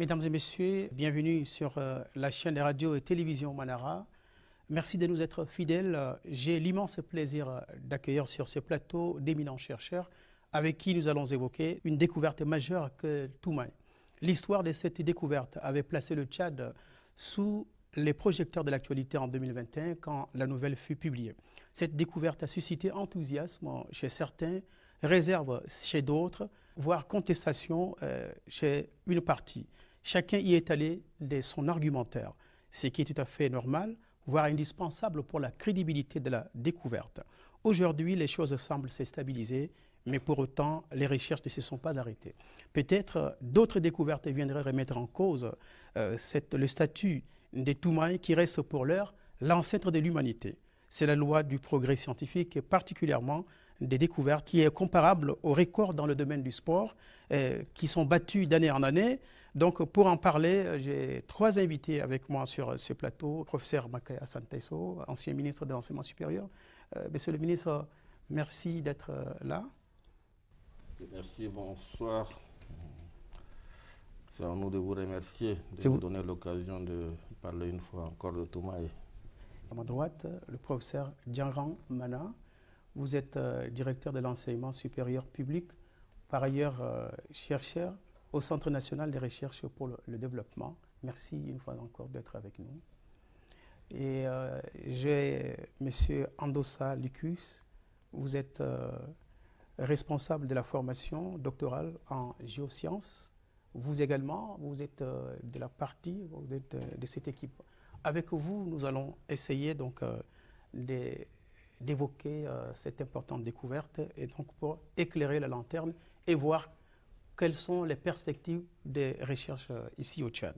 Mesdames et messieurs, bienvenue sur la chaîne de radio et télévision Manara. Merci de nous être fidèles. J'ai l'immense plaisir d'accueillir sur ce plateau d'éminents chercheurs avec qui nous allons évoquer une découverte majeure que Toumaï. L'histoire de cette découverte avait placé le Tchad sous les projecteurs de l'actualité en 2021 quand la nouvelle fut publiée. Cette découverte a suscité enthousiasme chez certains, réserve chez d'autres, voire contestation chez une partie. Chacun y est allé de son argumentaire, ce qui est tout à fait normal, voire indispensable pour la crédibilité de la découverte. Aujourd'hui, les choses semblent se stabiliser, mais pour autant, les recherches ne se sont pas arrêtées. Peut-être d'autres découvertes viendraient remettre en cause le statut de Toumaï qui reste pour l'heure l'ancêtre de l'humanité. C'est la loi du progrès scientifique et particulièrement des découvertes qui est comparable aux records dans le domaine du sport qui sont battus d'année en année. Donc pour en parler, j'ai trois invités avec moi sur ce plateau. Professeur Makaya Santaiso, ancien ministre de l'Enseignement supérieur. Monsieur le ministre, merci d'être là. Merci, bonsoir. C'est à nous de vous remercier, de nous donner l'occasion de parler une fois encore de Toumaï. À ma droite, le professeur Djanran Mana. Vous êtes directeur de l'enseignement supérieur public, par ailleurs chercheur au Centre national de recherche pour le développement. Merci une fois encore d'être avec nous. Et j'ai M. Andossa Lucus. Vous êtes responsable de la formation doctorale en géosciences. Vous également, vous êtes de la partie, vous êtes de cette équipe. Avec vous, nous allons essayer donc d'évoquer cette importante découverte et donc pour éclairer la lanterne et voir quelles sont les perspectives des recherches ici au Tchad.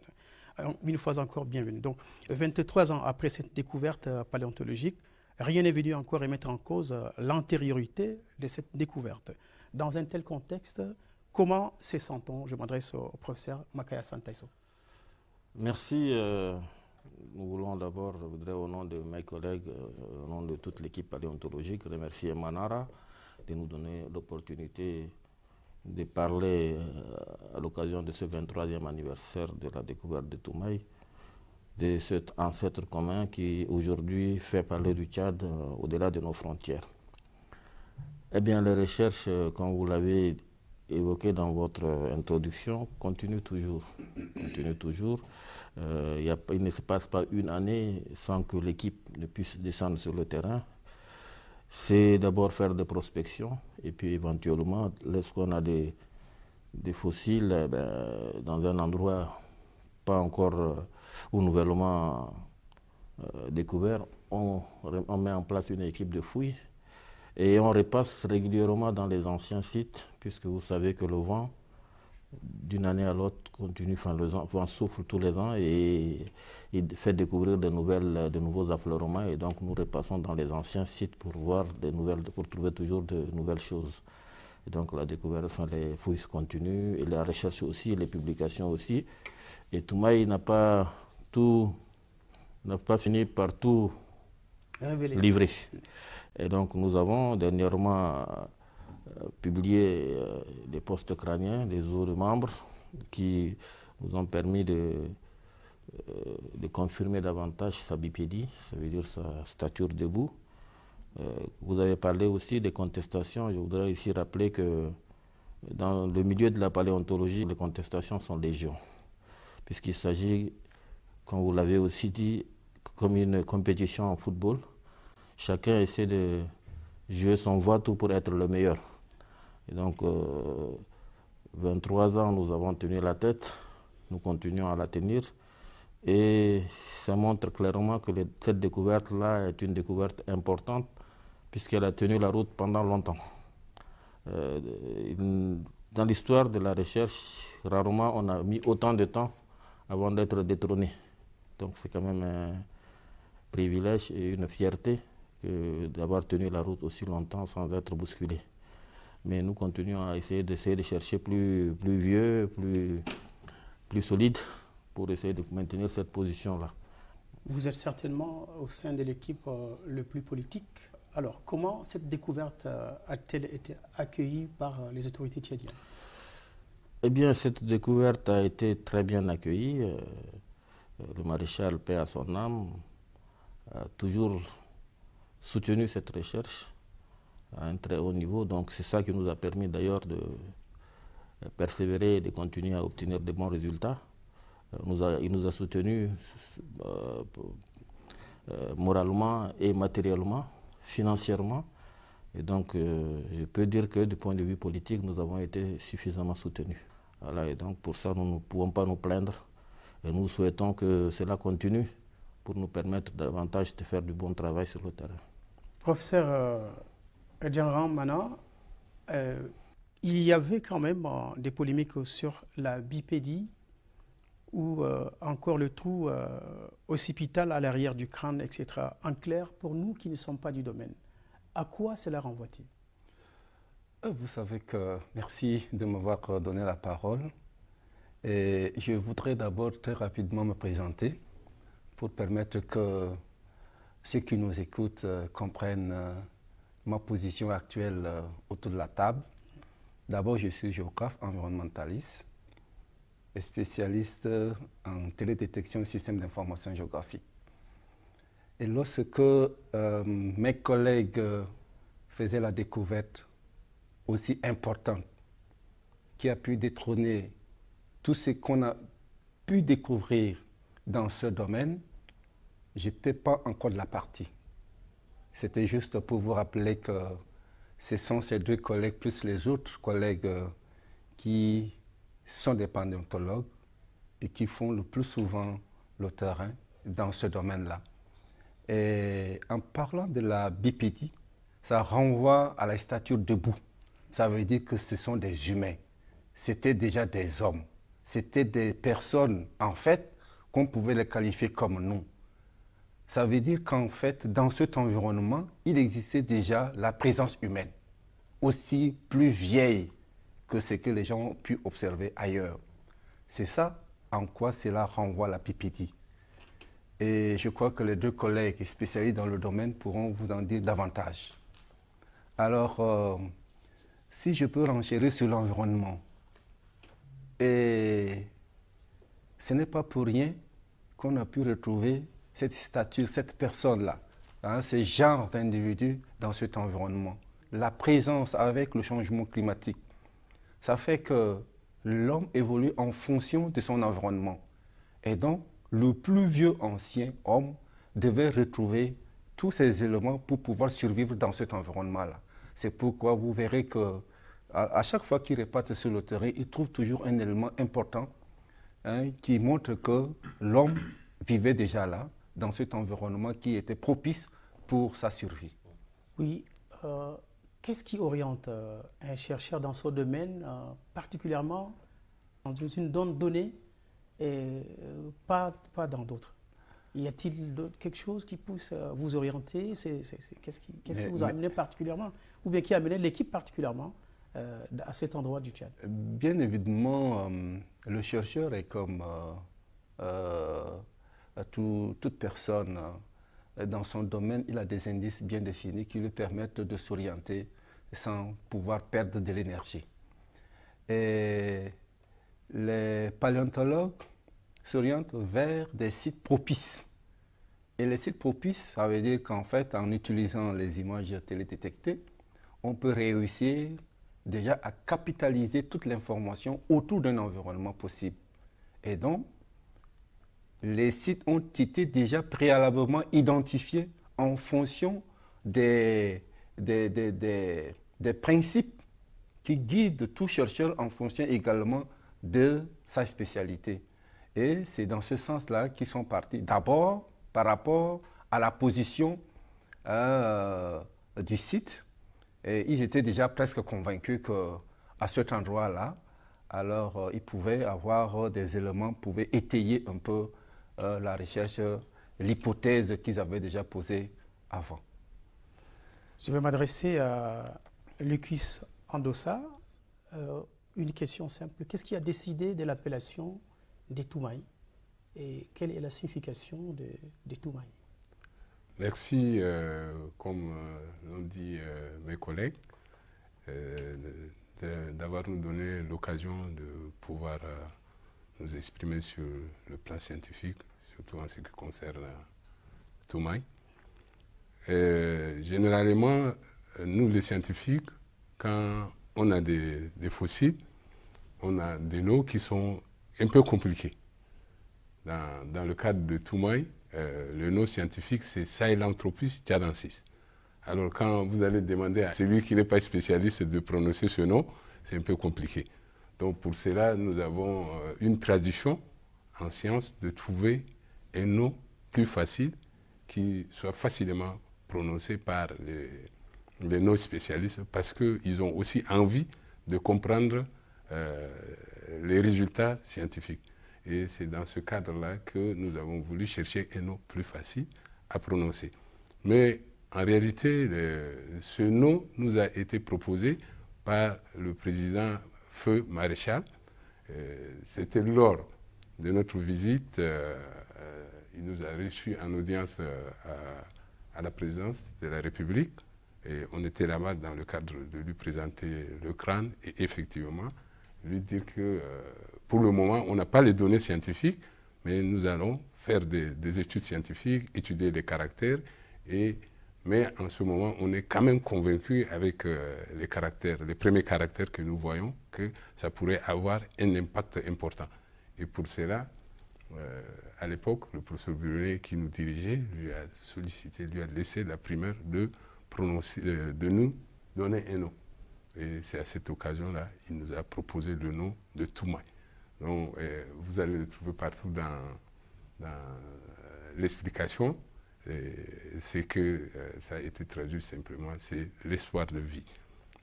Alors, une fois encore, bienvenue. Donc, 23 ans après cette découverte paléontologique, rien n'est venu encore remettre en cause l'antériorité de cette découverte. Dans un tel contexte, comment se sent-on? Je m'adresse au professeur Makaya Santaiso. Merci. Nous voulons d'abord, je voudrais au nom de mes collègues, au nom de toute l'équipe paléontologique, remercier Manara de nous donner l'opportunité de parler à l'occasion de ce 23e anniversaire de la découverte de Toumaï, de cet ancêtre commun qui aujourd'hui fait parler du Tchad au-delà de nos frontières. Eh bien, les recherches, comme vous l'avez évoqué dans votre introduction, continuent toujours. Il ne se passe pas une année sans que l'équipe ne puisse descendre sur le terrain. C'est d'abord faire des prospections et puis éventuellement, lorsqu'on a des fossiles dans un endroit pas encore ou nouvellement découvert, on met en place une équipe de fouilles et on repasse régulièrement dans les anciens sites, puisque vous savez que le vent, d'une année à l'autre, continue, le vent souffle tous les ans et il fait découvrir de nouveaux affleurements. Et donc nous repassons dans les anciens sites pour voir pour trouver toujours de nouvelles choses. Et donc la découverte, les fouilles continuent, et la recherche aussi, les publications aussi. Et Toumaï n'a pas fini par tout livrer. Et donc nous avons dernièrement publié des postes crâniens, des os de membres qui nous ont permis de confirmer davantage sa bipédie, ça veut dire sa stature debout. Vous avez parlé aussi des contestations. Je voudrais ici rappeler que dans le milieu de la paléontologie, les contestations sont légion, puisqu'il s'agit, comme vous l'avez aussi dit, comme une compétition en football. Chacun essaie de jouer son voix-tout pour être le meilleur. Et donc, 23 ans, nous avons tenu la tête, nous continuons à la tenir. Et ça montre clairement que cette découverte-là est une découverte importante, puisqu'elle a tenu la route pendant longtemps. Dans l'histoire de la recherche, rarement on a mis autant de temps avant d'être détrôné. Donc c'est quand même un privilège et une fierté d'avoir tenu la route aussi longtemps sans être bousculé. Mais nous continuons à essayer de chercher plus vieux, plus solide, pour essayer de maintenir cette position-là. Vous êtes certainement au sein de l'équipe le plus politique. Alors, comment cette découverte a-t-elle été accueillie par les autorités tchadiennes? Eh bien, cette découverte a été très bien accueillie. Le maréchal, paix à son âme, a toujours soutenu cette recherche à un très haut niveau. Donc c'est ça qui nous a permis d'ailleurs de persévérer et de continuer à obtenir de bons résultats. Il nous a soutenus euh, moralement et matériellement, financièrement. Et donc je peux dire que du point de vue politique, nous avons été suffisamment soutenus. Voilà, et donc pour ça, nous ne pouvons pas nous plaindre. Et nous souhaitons que cela continue pour nous permettre davantage de faire du bon travail sur le terrain. Professeur Djanran Mana, il y avait quand même des polémiques sur la bipédie ou encore le trou occipital à l'arrière du crâne, etc. En clair, pour nous qui ne sommes pas du domaine, à quoi cela renvoie-t-il? Vous savez que, merci de m'avoir donné la parole. Et je voudrais d'abord très rapidement me présenter pour permettre que ceux qui nous écoutent comprennent ma position actuelle autour de la table. D'abord, je suis géographe environnementaliste et spécialiste en télédétection et système d'information géographique. Et lorsque mes collègues faisaient la découverte aussi importante qui a pu détrôner tout ce qu'on a pu découvrir dans ce domaine, je n'étais pas encore de la partie. C'était juste pour vous rappeler que ce sont ces deux collègues plus les autres collègues qui sont des paléontologues et qui font le plus souvent le terrain dans ce domaine-là. Et en parlant de la bipédie, ça renvoie à la stature debout. Ça veut dire que ce sont des humains. C'était déjà des hommes. C'était des personnes, en fait, qu'on pouvait les qualifier comme nous. Ça veut dire qu'en fait, dans cet environnement, il existait déjà la présence humaine, aussi plus vieille que ce que les gens ont pu observer ailleurs. C'est ça en quoi cela renvoie à la bipédie. Et je crois que les deux collègues spécialistes dans le domaine pourront vous en dire davantage. Alors, si je peux renchérir sur l'environnement, et ce n'est pas pour rien qu'on a pu retrouver cette stature, cette personne-là, hein, ce genre d'individu dans cet environnement. La présence avec le changement climatique, ça fait que l'homme évolue en fonction de son environnement. Et donc, le plus vieux ancien homme devait retrouver tous ces éléments pour pouvoir survivre dans cet environnement-là. C'est pourquoi vous verrez que à chaque fois qu'il repart sur le terrain, il trouve toujours un élément important qui montre que l'homme vivait déjà là, dans cet environnement qui était propice pour sa survie. Oui, qu'est-ce qui oriente un chercheur dans ce domaine, particulièrement dans une zone donnée et pas dans d'autres? Y a-t-il quelque chose qui pousse à vous orienter? Qu'est-ce qui vous a amené particulièrement, ou bien qui a amené l'équipe particulièrement à cet endroit du Tchad? Bien évidemment, le chercheur est comme toute personne dans son domaine, il a des indices bien définis qui lui permettent de s'orienter sans pouvoir perdre de l'énergie. Et les paléontologues s'orientent vers des sites propices. Et les sites propices, ça veut dire qu'en fait, en utilisant les images télédétectées, on peut réussir déjà à capitaliser toute l'information autour d'un environnement possible. Et donc, les sites ont été déjà préalablement identifiés en fonction des principes qui guident tout chercheur en fonction également de sa spécialité. Et c'est dans ce sens-là qu'ils sont partis. D'abord, par rapport à la position du site, et ils étaient déjà presque convaincus qu'à cet endroit-là, alors ils pouvaient avoir des éléments, pouvaient étayer un peu la recherche, l'hypothèse qu'ils avaient déjà posée avant. Je vais m'adresser à Lucas Andossa. Une question simple. Qu'est-ce qui a décidé de l'appellation des Toumaï et quelle est la signification des Toumaï? Merci, comme l'ont dit mes collègues, d'avoir nous donné l'occasion de pouvoir nous exprimer sur le plan scientifique, surtout en ce qui concerne Toumaï. Généralement, nous les scientifiques, quand on a des fossiles, on a des noms qui sont un peu compliqués. Dans le cadre de Toumaï, le nom scientifique c'est Sahelanthropus tchadensis. Alors quand vous allez demander à celui qui n'est pas spécialiste de prononcer ce nom, c'est un peu compliqué. Donc pour cela, nous avons une tradition en sciences de trouver un nom plus facile qui soit facilement prononcé par les non-spécialistes parce qu'ils ont aussi envie de comprendre les résultats scientifiques. Et c'est dans ce cadre-là que nous avons voulu chercher un nom plus facile à prononcer. Mais en réalité, ce nom nous a été proposé par le président Feu Maréchal. C'était lors de notre visite. Il nous a reçus en audience à la présidence de la République. Et on était là-bas dans le cadre de lui présenter le crâne et effectivement lui dire que pour le moment, on n'a pas les données scientifiques, mais nous allons faire des études scientifiques, étudier les caractères. Mais en ce moment, on est quand même convaincu avec les premiers caractères que nous voyons, que ça pourrait avoir un impact important. Et pour cela, à l'époque, le professeur Brunet qui nous dirigeait lui a sollicité, lui a laissé la primeur de nous donner un nom. Et c'est à cette occasion-là, il nous a proposé le nom de Toumaï. Donc, vous allez le trouver partout dans l'explication. C'est que ça a été traduit simplement, c'est l'espoir de vie.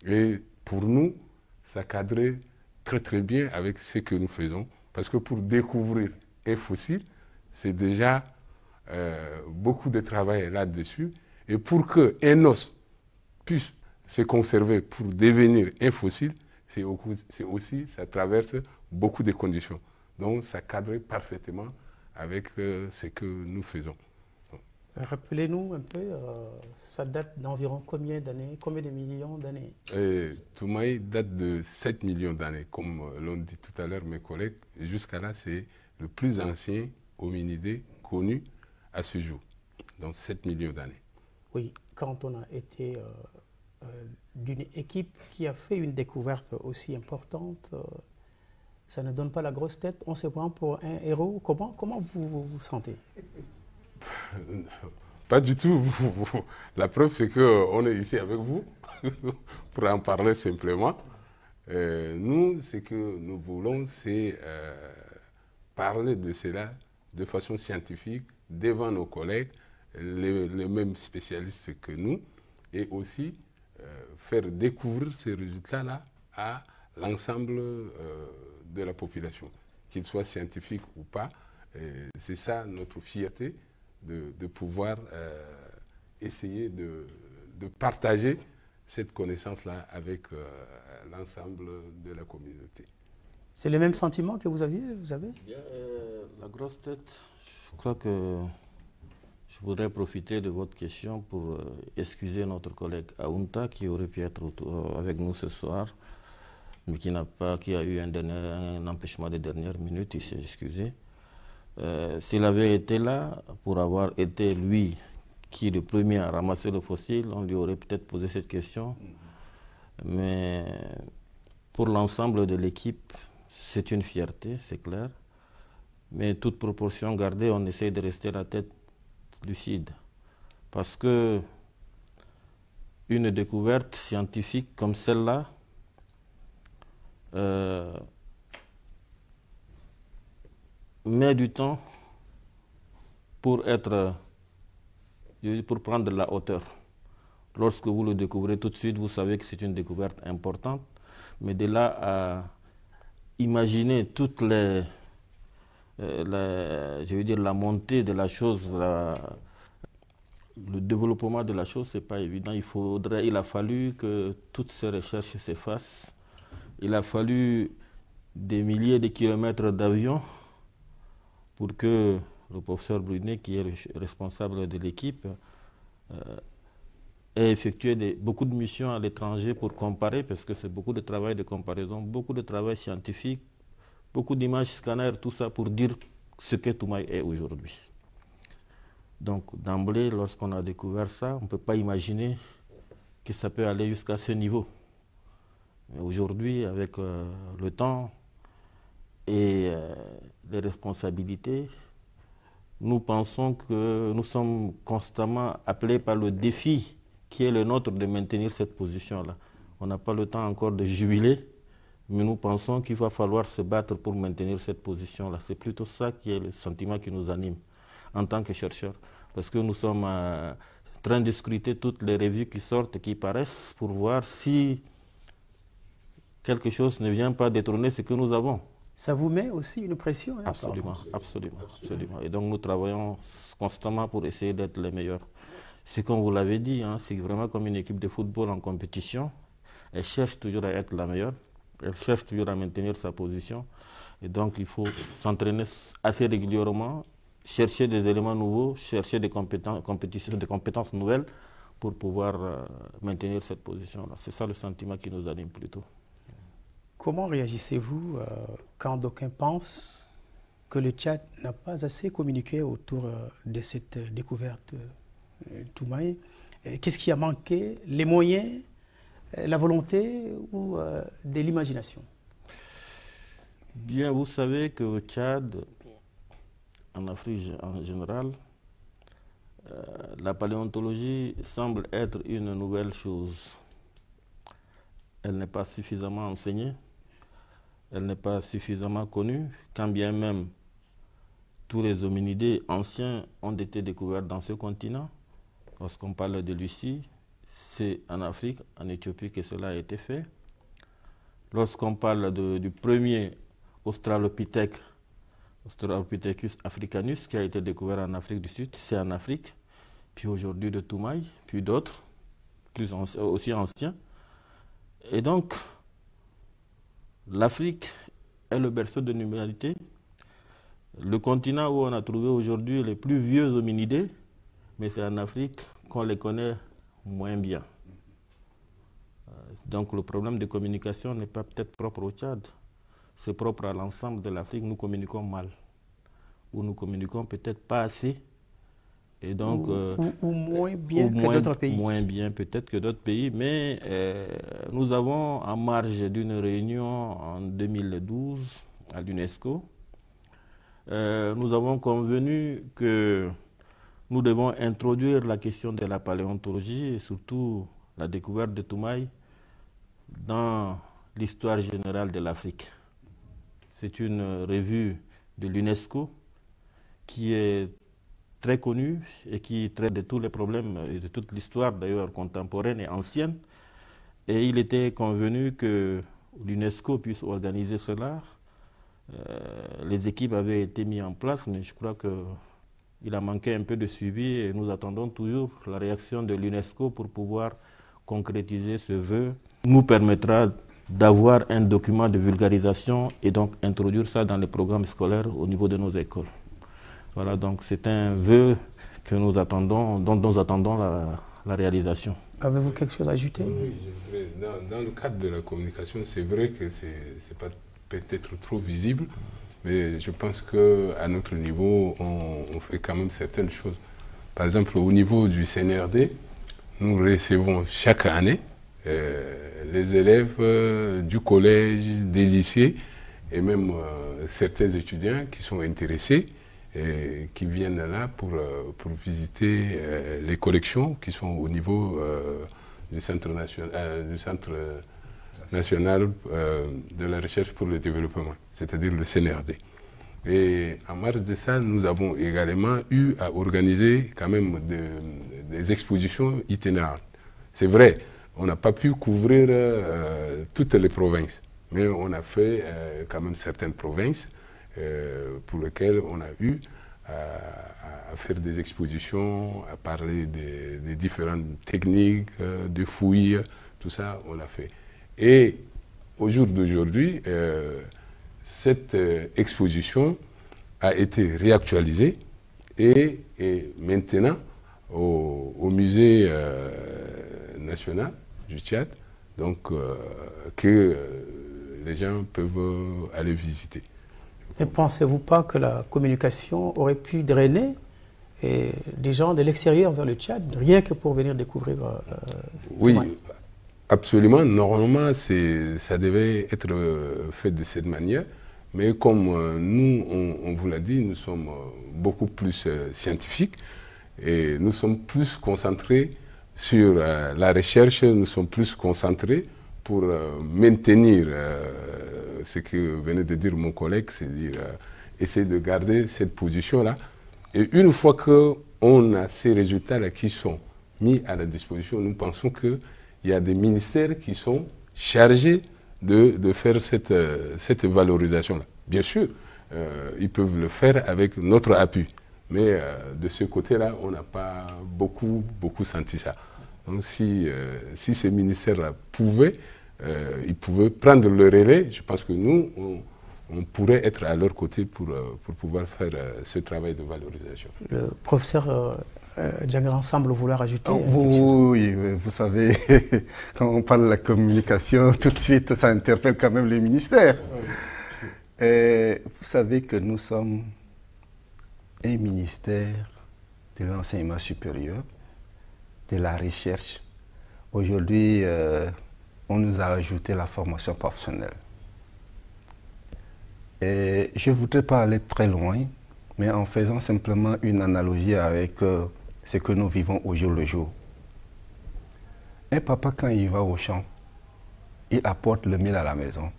Et pour nous, ça cadrait très très bien avec ce que nous faisons, parce que pour découvrir un fossile, c'est déjà beaucoup de travail là-dessus. Et pour qu'un os puisse se conserver pour devenir un fossile, c'est aussi, ça traverse beaucoup de conditions. Donc ça cadre parfaitement avec ce que nous faisons. Rappelez-nous un peu, ça date d'environ combien d'années, combien de millions d'années? Toumaï date de 7 millions d'années, comme l'ont dit tout à l'heure mes collègues. Jusqu'à là, c'est le plus ancien hominidé connu à ce jour, donc 7 millions d'années. Oui, quand on a été d'une équipe qui a fait une découverte aussi importante, ça ne donne pas la grosse tête, on se prend pour un héros. Comment vous vous sentez? Pas du tout. La preuve, c'est qu'on est ici avec vous pour en parler simplement. Nous, ce que nous voulons, c'est parler de cela de façon scientifique devant nos collègues, les mêmes spécialistes que nous, et aussi faire découvrir ces résultats-là à l'ensemble de la population, qu'ils soient scientifiques ou pas. C'est ça notre fierté, de pouvoir essayer de partager cette connaissance-là avec l'ensemble de la communauté. C'est le même sentiment que vous avez? Bien, la grosse tête, je crois que je voudrais profiter de votre question pour excuser notre collègue Aounta qui aurait pu être avec nous ce soir, mais qui a eu un empêchement de dernière minute, il s'est excusé. S'il avait été là, pour avoir été lui qui est le premier à ramasser le fossile, on lui aurait peut-être posé cette question. Mais pour l'ensemble de l'équipe, c'est une fierté, c'est clair. Mais toute proportion gardée, on essaie de rester la tête lucide. Parce que une découverte scientifique comme celle-là, met du temps pour prendre de la hauteur. Lorsque vous le découvrez tout de suite, vous savez que c'est une découverte importante. Mais de là à imaginer toute la montée de la chose, le développement de la chose, c'est pas évident. Il a fallu que toutes ces recherches se fassent. Il a fallu des milliers de kilomètres d'avion pour que le professeur Brunet, qui est le responsable de l'équipe, et effectué beaucoup de missions à l'étranger pour comparer, parce que c'est beaucoup de travail de comparaison, beaucoup de travail scientifique, beaucoup d'images scanners, tout ça pour dire ce que Toumaï est aujourd'hui. Donc d'emblée, lorsqu'on a découvert ça, on ne peut pas imaginer que ça peut aller jusqu'à ce niveau. Mais aujourd'hui, avec le temps et les responsabilités, nous pensons que nous sommes constamment appelés par le défi qui est le nôtre de maintenir cette position-là. On n'a pas le temps encore de jubiler, mais nous pensons qu'il va falloir se battre pour maintenir cette position-là. C'est plutôt ça qui est le sentiment qui nous anime en tant que chercheurs. Parce que nous sommes en train de scruter toutes les revues qui sortent, qui paraissent, pour voir si quelque chose ne vient pas détrôner ce que nous avons. Ça vous met aussi une pression, hein? Absolument, absolument, absolument. Et donc nous travaillons constamment pour essayer d'être les meilleurs. C'est comme vous l'avez dit, hein, c'est vraiment comme une équipe de football en compétition. Elle cherche toujours à être la meilleure, elle cherche toujours à maintenir sa position. Et donc il faut s'entraîner assez régulièrement, chercher des éléments nouveaux, chercher des compétences nouvelles pour pouvoir maintenir cette position-là. C'est ça le sentiment qui nous anime plutôt. Comment réagissez-vous quand d'aucuns pensent que le Tchad n'a pas assez communiqué autour de cette découverte Toumaï? Qu'est-ce qui a manqué? Les moyens, la volonté ou de l'imagination? Bien, vous savez qu'au Tchad, en Afrique en général, la paléontologie semble être une nouvelle chose. Elle n'est pas suffisamment enseignée. Elle n'est pas suffisamment connue, quand bien même tous les hominidés anciens ont été découverts dans ce continent. Lorsqu'on parle de Lucie, c'est en Afrique, en Éthiopie que cela a été fait. Lorsqu'on parle du premier Australopithèque, Australopithecus africanus, qui a été découvert en Afrique du Sud, c'est en Afrique. Puis aujourd'hui de Toumaï, puis d'autres, aussi anciens. Et donc, l'Afrique est le berceau de l'humanité, le continent où on a trouvé aujourd'hui les plus vieux hominidés, mais c'est en Afrique qu'on les connaît moins bien. Donc le problème de communication n'est pas peut-être propre au Tchad, c'est propre à l'ensemble de l'Afrique. Nous communiquons mal, ou nous communiquons peut-être pas assez. Et donc, ou moins bien que d'autres pays. Moins bien peut-être que d'autres pays, mais nous avons en marge d'une réunion en 2012 à l'UNESCO, nous avons convenu que nous devons introduire la question de la paléontologie et surtout la découverte de Toumaï dans l'histoire générale de l'Afrique. C'est une revue de l'UNESCO qui est très connu et qui traite de tous les problèmes et de toute l'histoire d'ailleurs contemporaine et ancienne. Et il était convenu que l'UNESCO puisse organiser cela. Les équipes avaient été mises en place, mais je crois qu'il a manqué un peu de suivi et nous attendons toujours la réaction de l'UNESCO pour pouvoir concrétiser ce vœu. Nous permettra d'avoir un document de vulgarisation et donc introduire ça dans les programmes scolaires au niveau de nos écoles. Voilà, donc c'est un vœu que nous attendons, dont nous attendons la réalisation. Avez-vous quelque chose à ajouter? Oui, dans le cadre de la communication, c'est vrai que ce n'est pas peut-être trop visible, mais je pense qu'à notre niveau, on fait quand même certaines choses. Par exemple, au niveau du CNRD, nous recevons chaque année les élèves du collège, des lycées et même certains étudiants qui sont intéressés et qui viennent là pour visiter les collections qui sont au niveau du Centre national de la recherche pour le développement, c'est-à-dire le CNRD. Et en marge de ça, nous avons également eu à organiser quand même des expositions itinérantes. C'est vrai, on n'a pas pu couvrir toutes les provinces, mais on a fait quand même certaines provinces pour lesquelles on a eu à faire des expositions, à parler des différentes techniques, de fouilles, tout ça, on l'a fait. Et au jour d'aujourd'hui, cette exposition a été réactualisée et maintenant au musée national du Tchad, donc que les gens peuvent aller visiter. Et pensez-vous pas que la communication aurait pu drainer des gens de l'extérieur vers le Tchad, rien que pour venir découvrir oui, absolument. Normalement, ça devait être fait de cette manière. Mais comme nous, on vous l'a dit, nous sommes beaucoup plus scientifiques et nous sommes plus concentrés sur la recherche, nous sommes plus concentrés pour maintenir ce que venait de dire mon collègue, c'est-à-dire essayer de garder cette position-là. Et une fois qu'on a ces résultats-là qui sont mis à la disposition, nous pensons qu'il y a des ministères qui sont chargés de faire cette valorisation-là. Bien sûr, ils peuvent le faire avec notre appui, mais de ce côté-là, on n'a pas beaucoup senti ça. Donc si ces ministères-là ils pouvaient prendre le relais, je pense que nous, on pourrait être à leur côté pour pouvoir faire ce travail de valorisation. Le professeur Djangran semble vouloir ajouter oui, vous savez, quand on parle de la communication, tout de suite, ça interpelle quand même les ministères. Et vous savez que nous sommes un ministère de l'enseignement supérieur, de la recherche. Aujourd'hui, on nous a ajouté la formation professionnelle. Et je ne voudrais pas aller très loin, mais en faisant simplement une analogie avec ce que nous vivons au jour le jour. Un papa, quand il va au champ, il apporte le mil à la maison.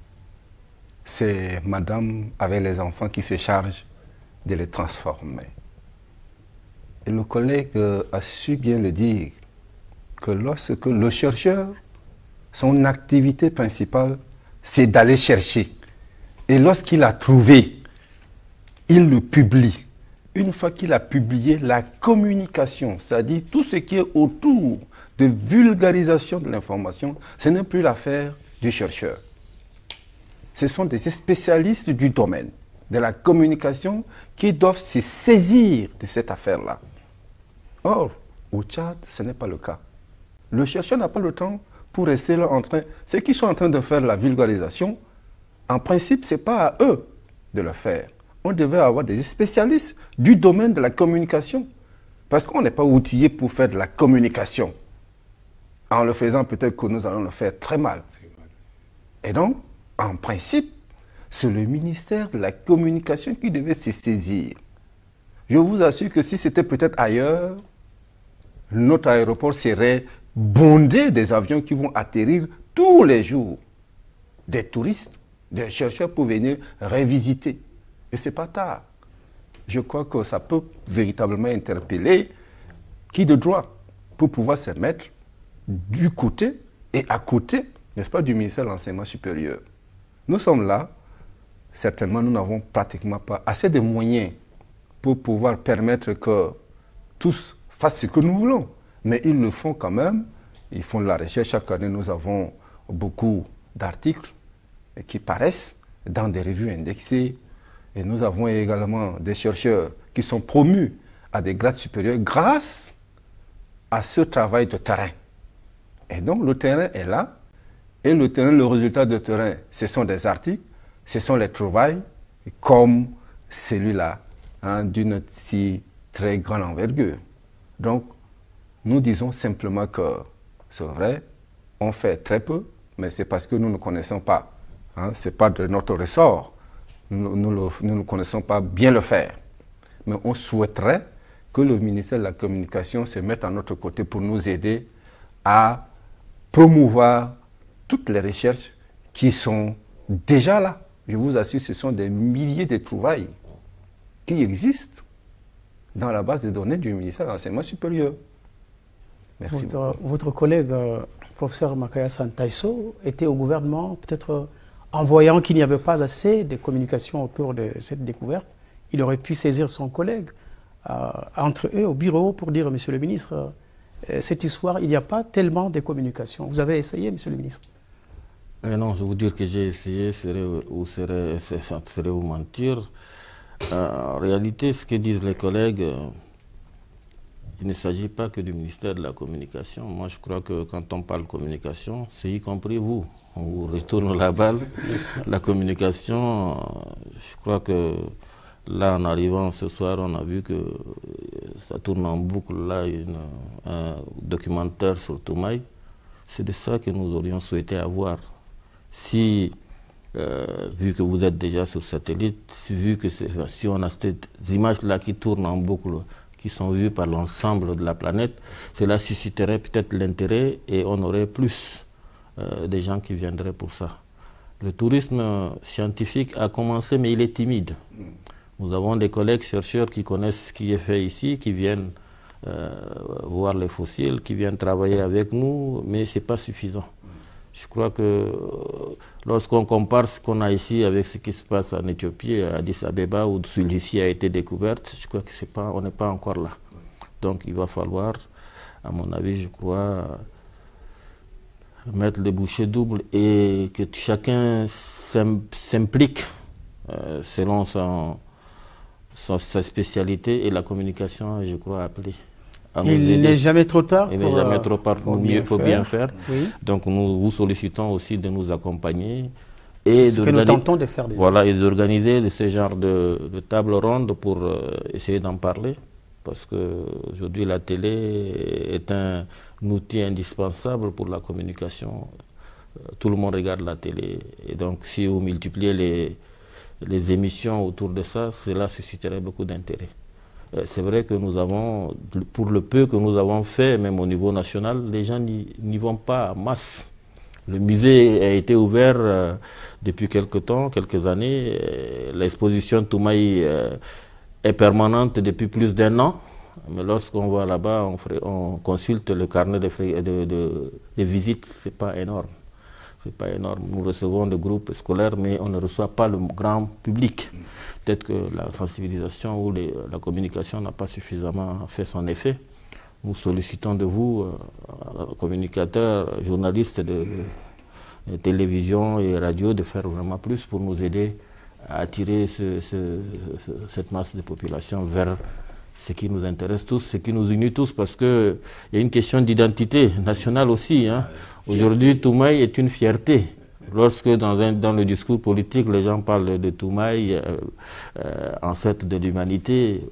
C'est madame avec les enfants qui se charge de les transformer. Et le collègue a su bien le dire, que lorsque le chercheur, son activité principale, c'est d'aller chercher. Et lorsqu'il a trouvé, il le publie. Une fois qu'il a publié, la communication, c'est-à-dire tout ce qui est autour de vulgarisation de l'information, ce n'est plus l'affaire du chercheur. Ce sont des spécialistes du domaine de la communication qui doivent se saisir de cette affaire-là. Or, au Tchad, ce n'est pas le cas. Le chercheur n'a pas le temps pour rester là en train... Ceux qui sont en train de faire la vulgarisation, en principe, ce n'est pas à eux de le faire. On devait avoir des spécialistes du domaine de la communication. Parce qu'on n'est pas outillé pour faire de la communication. En le faisant, peut-être que nous allons le faire très mal. Et donc, en principe, c'est le ministère de la communication qui devait se saisir. Je vous assure que si c'était peut-être ailleurs, notre aéroport serait bondé des avions qui vont atterrir tous les jours. Des touristes, des chercheurs pour venir revisiter. Et ce n'est pas tard. Je crois que ça peut véritablement interpeller qui de droit pour pouvoir se mettre du côté et à côté, n'est-ce pas, du ministère de l'Enseignement supérieur. Nous sommes là, certainement nous n'avons pratiquement pas assez de moyens pour pouvoir permettre que tous fassent ce que nous voulons. Mais ils le font quand même, ils font de la recherche. Chaque année, nous avons beaucoup d'articles qui paraissent dans des revues indexées. Et nous avons également des chercheurs qui sont promus à des grades supérieurs grâce à ce travail de terrain. Et donc le terrain est là. Et le terrain, le résultat de terrain, ce sont des articles, ce sont les trouvailles, comme celui-là, hein, d'une si très grande envergure. Donc, nous disons simplement que c'est vrai, on fait très peu, mais c'est parce que nous ne connaissons pas. Hein, ce n'est pas de notre ressort. Nous ne connaissons pas bien le faire. Mais on souhaiterait que le ministère de la Communication se mette à notre côté pour nous aider à promouvoir toutes les recherches qui sont déjà là. Je vous assure, ce sont des milliers de trouvailles qui existent dans la base de données du ministère de l'Enseignement supérieur. Merci. Votre collègue, professeur Makaya Santaiso, était au gouvernement, peut-être en voyant qu'il n'y avait pas assez de communication autour de cette découverte. Il aurait pu saisir son collègue entre eux au bureau pour dire, monsieur le ministre, cette histoire, il n'y a pas tellement de communication. Vous avez essayé, monsieur le ministre? Non, je vous dire que j'ai essayé, serait vous mentir. En réalité, ce que disent les collègues, il ne s'agit pas que du ministère de la Communication. Moi, je crois que quand on parle communication, c'est y compris vous. On vous retourne la balle. La communication, je crois que là, en arrivant ce soir, on a vu que ça tourne en boucle, là, un documentaire sur Toumaï. C'est de ça que nous aurions souhaité avoir. Si, vu que vous êtes déjà sur satellite, vu que si on a ces images-là qui tournent en boucle, qui sont vues par l'ensemble de la planète, cela susciterait peut-être l'intérêt et on aurait plus de gens qui viendraient pour ça. Le tourisme scientifique a commencé, mais il est timide. Nous avons des collègues chercheurs qui connaissent ce qui est fait ici, qui viennent voir les fossiles, qui viennent travailler avec nous, mais ce n'est pas suffisant. Je crois que lorsqu'on compare ce qu'on a ici avec ce qui se passe en Éthiopie, à Addis Abeba, où celui-ci a été découverte, je crois qu'on n'est pas encore là. Donc il va falloir, à mon avis, je crois, mettre les bouchées doubles et que chacun s'implique selon sa spécialité, et la communication, je crois, appelée. Il n'est jamais trop tard. Il n'est jamais trop tard pour bien faire. Oui. Donc nous vous sollicitons aussi de nous accompagner et ce que nous tentons de faire. Voilà, et d'organiser ce genre de table ronde pour essayer d'en parler. Parce qu'aujourd'hui, la télé est un outil indispensable pour la communication. Tout le monde regarde la télé. Et donc, si vous multipliez les émissions autour de ça, cela susciterait beaucoup d'intérêt. C'est vrai que nous avons, pour le peu que nous avons fait, même au niveau national, les gens n'y vont pas en masse. Le musée a été ouvert depuis quelques années. L'exposition Toumaï est permanente depuis plus d'1 an. Mais lorsqu'on va là-bas, on consulte le carnet de visites, ce n'est pas énorme. C'est pas énorme. Nous recevons des groupes scolaires, mais on ne reçoit pas le grand public. Peut-être que la sensibilisation ou la communication n'a pas suffisamment fait son effet. Nous sollicitons de vous, communicateurs, journalistes de télévision et radio, de faire vraiment plus pour nous aider à attirer cette masse de population vers ce qui nous intéresse tous, ce qui nous unit tous, parce qu'il y a une question d'identité nationale aussi. Hein. Aujourd'hui, Toumaï est une fierté. Lorsque dans le discours politique, les gens parlent de Toumaï, ancêtre de l'humanité,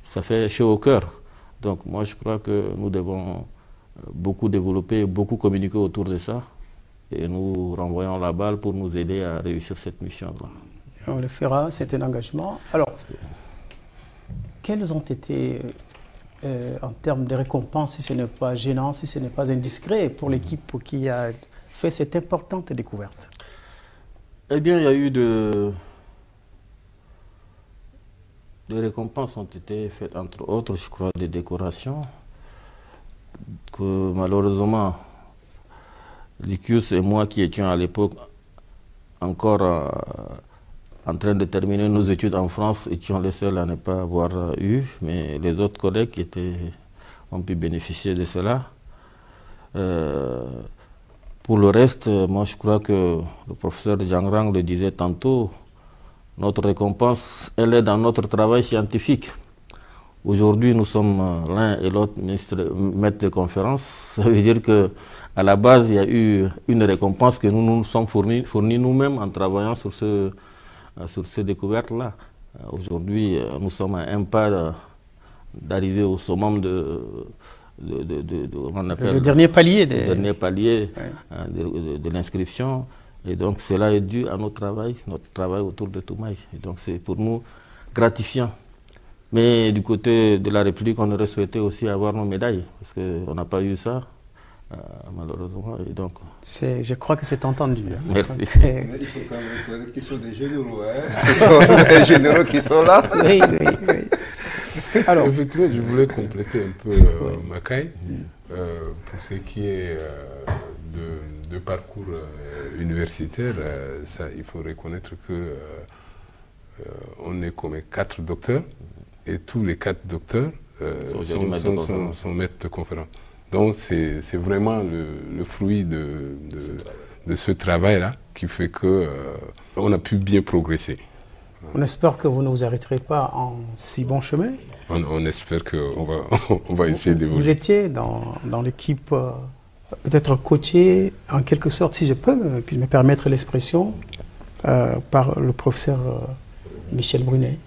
ça fait chaud au cœur. Donc moi, je crois que nous devons beaucoup développer, beaucoup communiquer autour de ça. Et nous renvoyons la balle pour nous aider à réussir cette mission-là. On le fera, c'est un engagement. Alors, quels ont été, en termes de récompenses, si ce n'est pas gênant, si ce n'est pas indiscret, pour l'équipe qui a fait cette importante découverte? Eh bien, il y a eu des récompenses ont été faites, entre autres, je crois, des décorations, que malheureusement, Lycius et moi qui étions à l'époque encore en train de terminer nos études en France, étions les seuls à ne pas avoir eu, mais les autres collègues ont pu bénéficier de cela. Pour le reste, moi je crois que le professeur Djangrang le disait tantôt, notre récompense, elle est dans notre travail scientifique. Aujourd'hui, nous sommes l'un et l'autre maître de conférence. Ça veut dire qu'à la base, il y a eu une récompense que nous nous sommes fournis nous-mêmes en travaillant sur ces découvertes-là. Aujourd'hui, nous sommes à un pas d'arriver au summum le dernier palier, de l'inscription. Et donc, cela est dû à notre travail autour de Toumaï. Et donc, c'est pour nous gratifiant. Mais du côté de la République, on aurait souhaité aussi avoir nos médailles, parce qu'on n'a pas eu ça, malheureusement. Et donc, je crois que c'est entendu. Hein. Merci. Mais il faut quand même poser la question des généraux. Hein. Ce sont les généraux qui sont là. Oui. Alors, effectivement, je voulais compléter un peu Makai pour ce qui est de parcours universitaire. Il faut reconnaître que on est comme 4 docteurs. Et tous les 4 docteurs sont maîtres de conférence. Donc c'est vraiment le fruit de ce travail-là qui fait qu'on a pu bien progresser. On espère que vous ne vous arrêterez pas en si bon chemin. On espère qu'on va, on va essayer d'évoluer. Vous étiez dans l'équipe, peut-être coachée, en quelque sorte, si je peux me permettre l'expression, par le professeur Michel Brunet.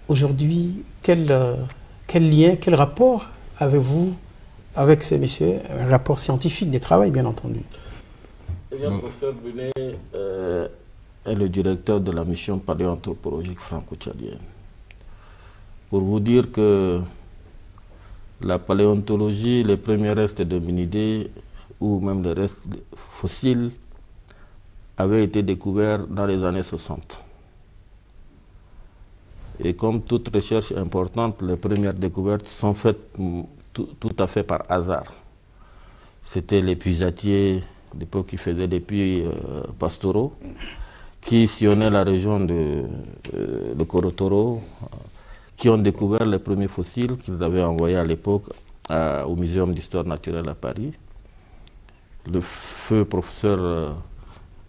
Aujourd'hui, quel lien, quel rapport avez-vous avec ces messieurs? Un rapport scientifique des travaux, bien entendu. Le professeur Brunet est le directeur de la mission paléoanthropologique franco-tchadienne. Pour vous dire que la paléontologie, les premiers restes d'hominidés ou même les restes fossiles avaient été découverts dans les années 60. Et comme toute recherche importante, les premières découvertes sont faites tout à fait par hasard. C'était les puisatiers d'époque qui faisaient des puits pastoraux, qui sillonnaient la région de Korotoro, qui ont découvert les premiers fossiles qu'ils avaient envoyés à l'époque au Muséum d'histoire naturelle à Paris. Le feu professeur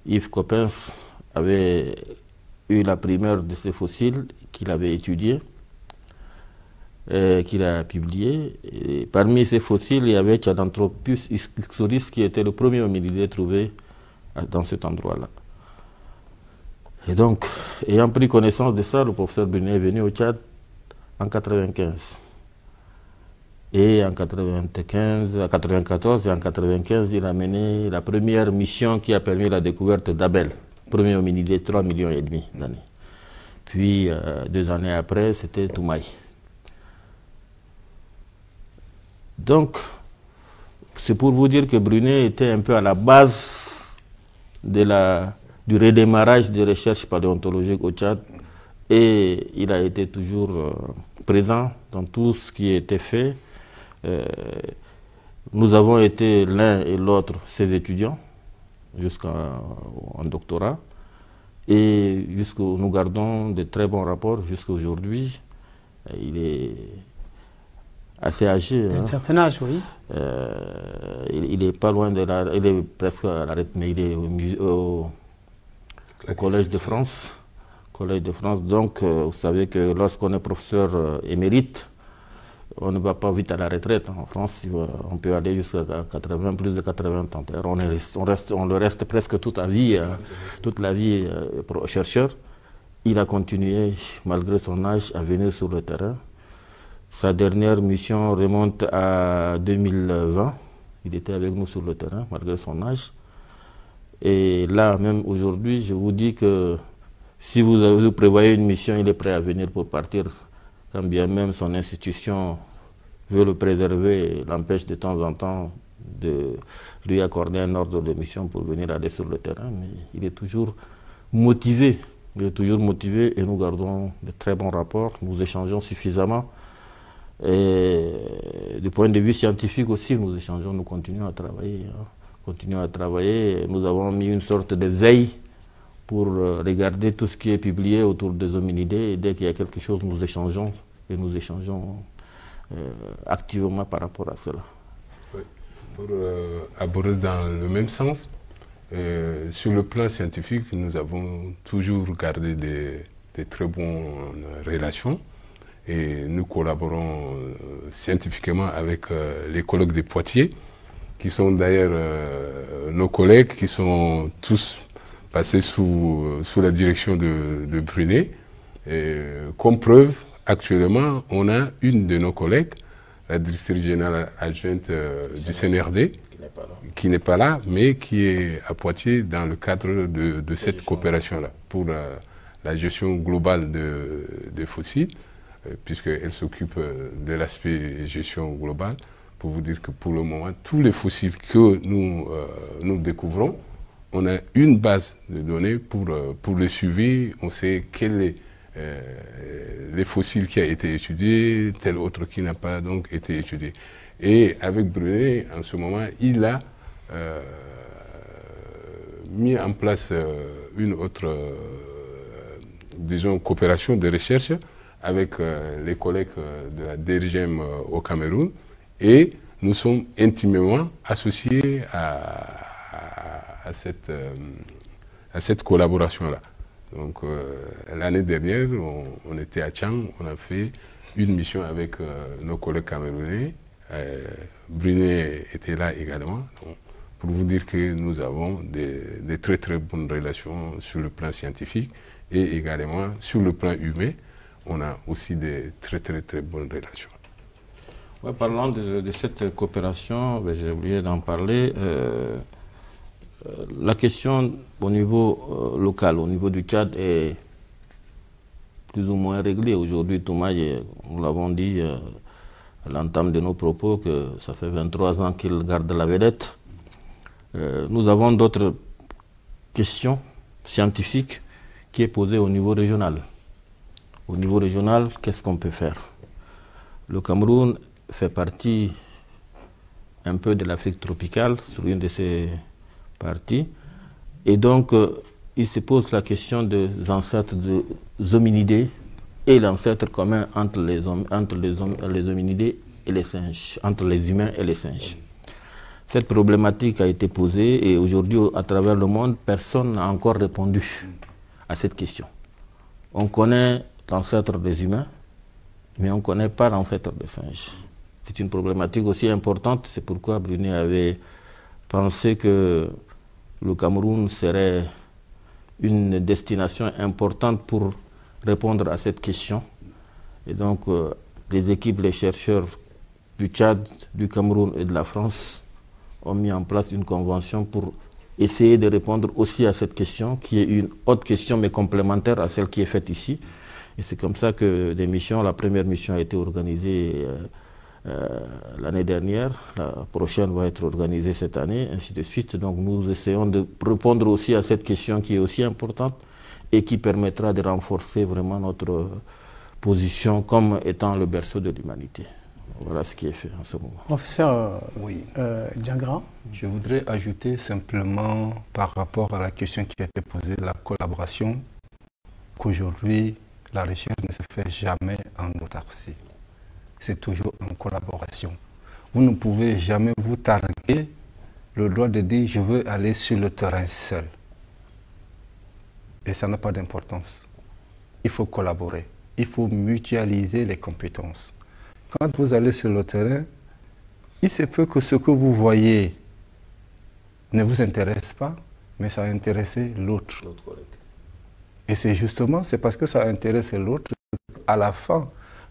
Yves Coppens avait eu la primeur de ces fossiles qu'il avait étudiés, qu'il a publié. Et parmi ces fossiles, il y avait Tchadanthropus uxoris, qui était le premier hominidé trouvé dans cet endroit-là. Et donc, ayant pris connaissance de ça, le professeur Brunet est venu au Tchad en 1995. Et en 1994 et en 1995, il a mené la première mission qui a permis la découverte d'Abel, premier hominidé, 3,5 millions d'années. Puis, 2 années après, c'était Toumaï. Donc, c'est pour vous dire que Brunet était un peu à la base du redémarrage des recherches paléontologiques au Tchad, et il a été toujours présent dans tout ce qui a été fait. Nous avons été l'un et l'autre ses étudiants jusqu'en doctorat, et nous gardons de très bons rapports jusqu'à aujourd'hui. Il est assez âgé. Un certain âge, oui. Il est pas loin il est presque à la retraite, mais il est au Collège de France. Collège de France. Donc, vous savez que lorsqu'on est professeur émérite, on ne va pas vite à la retraite. En France, on peut aller jusqu'à 80, plus de 80 ans. On le reste presque toute la vie chercheur. Il a continué, malgré son âge, à venir sur le terrain. Sa dernière mission remonte à 2020. Il était avec nous sur le terrain, malgré son âge. Et là, même aujourd'hui, je vous dis que si vous prévoyez une mission, il est prêt à venir pour partir, quand bien même son institution veut le préserver et l'empêche de temps en temps de lui accorder un ordre de mission pour venir aller sur le terrain. Mais il est toujours motivé. Il est toujours motivé et nous gardons de très bons rapports. Nous échangeons suffisamment. Et du point de vue scientifique aussi, nous échangeons, nous continuons à travailler. Nous avons mis une sorte de veille pour regarder tout ce qui est publié autour des hominidés. Et dès qu'il y a quelque chose, nous échangeons. Et nous échangeons activement par rapport à cela. Oui. Pour aborder dans le même sens, sur le plan scientifique, nous avons toujours gardé des très bonnes relations. Et nous collaborons scientifiquement avec les collègues de Poitiers, qui sont d'ailleurs nos collègues, qui sont tous passés sous la direction de Brunet. Et, comme preuve, actuellement, on a une de nos collègues, la directrice générale adjointe du CNRD, qui n'est pas là, mais qui est à Poitiers dans le cadre de cette coopération-là, pour la gestion globale des fossiles, puisqu'elle s'occupe de l'aspect gestion globale, pour vous dire que pour le moment, tous les fossiles que nous découvrons, on a une base de données pour le suivi. On sait quel est les fossiles qui a été étudié, tel autre qui n'a pas donc été étudié. Et avec Brunet, en ce moment, il a mis en place une autre, disons, coopération de recherche avec les collègues de la DRGM au Cameroun, et nous sommes intimement associés à cette collaboration-là. Donc l'année dernière, on était à Tchang, on a fait une mission avec nos collègues camerounais. Brunet était là également. Donc, pour vous dire que nous avons des très très bonnes relations sur le plan scientifique et également sur le plan humain, on a aussi des très très très bonnes relations. Ouais, parlant de cette coopération, j'ai oublié d'en parler. La question au niveau local, au niveau du Tchad, est plus ou moins réglée. Aujourd'hui, Toumaï, nous l'avons dit à l'entame de nos propos, que ça fait 23 ans qu'il garde la vedette. Nous avons d'autres questions scientifiques qui est posée au niveau régional. Au niveau régional, qu'est-ce qu'on peut faire? Le Cameroun fait partie un peu de l'Afrique tropicale, sur une de ses parties. Et donc, il se pose la question des ancêtres des hominidés et l'ancêtre commun entre les hominidés et les singes, entre les humains et les singes. Cette problématique a été posée et aujourd'hui, à travers le monde, personne n'a encore répondu à cette question. On connaît l'ancêtre des humains, mais on ne connaît pas l'ancêtre des singes. C'est une problématique aussi importante, c'est pourquoi Brunet avait pensé que le Cameroun serait une destination importante pour répondre à cette question. Et donc, les équipes, les chercheurs du Tchad, du Cameroun et de la France ont mis en place une convention pour essayer de répondre aussi à cette question, qui est une autre question, mais complémentaire à celle qui est faite ici. Et c'est comme ça que la première mission a été organisée l'année dernière, la prochaine va être organisée cette année, ainsi de suite. Donc nous essayons de répondre aussi à cette question qui est aussi importante et qui permettra de renforcer vraiment notre position comme étant le berceau de l'humanité. Voilà ce qui est fait en ce moment. Professeur Diangra. Je voudrais ajouter simplement par rapport à la question qui a été posée, la collaboration, qu'aujourd'hui, la recherche ne se fait jamais en autarcie. C'est toujours en collaboration. Vous ne pouvez jamais vous targuer le droit de dire « je veux aller sur le terrain seul ». Et ça n'a pas d'importance. Il faut collaborer. Il faut mutualiser les compétences. Quand vous allez sur le terrain, il se peut que ce que vous voyez ne vous intéresse pas, mais ça a intéressé l'autre. Et c'est parce que ça intéresse l'autre qu'à la fin,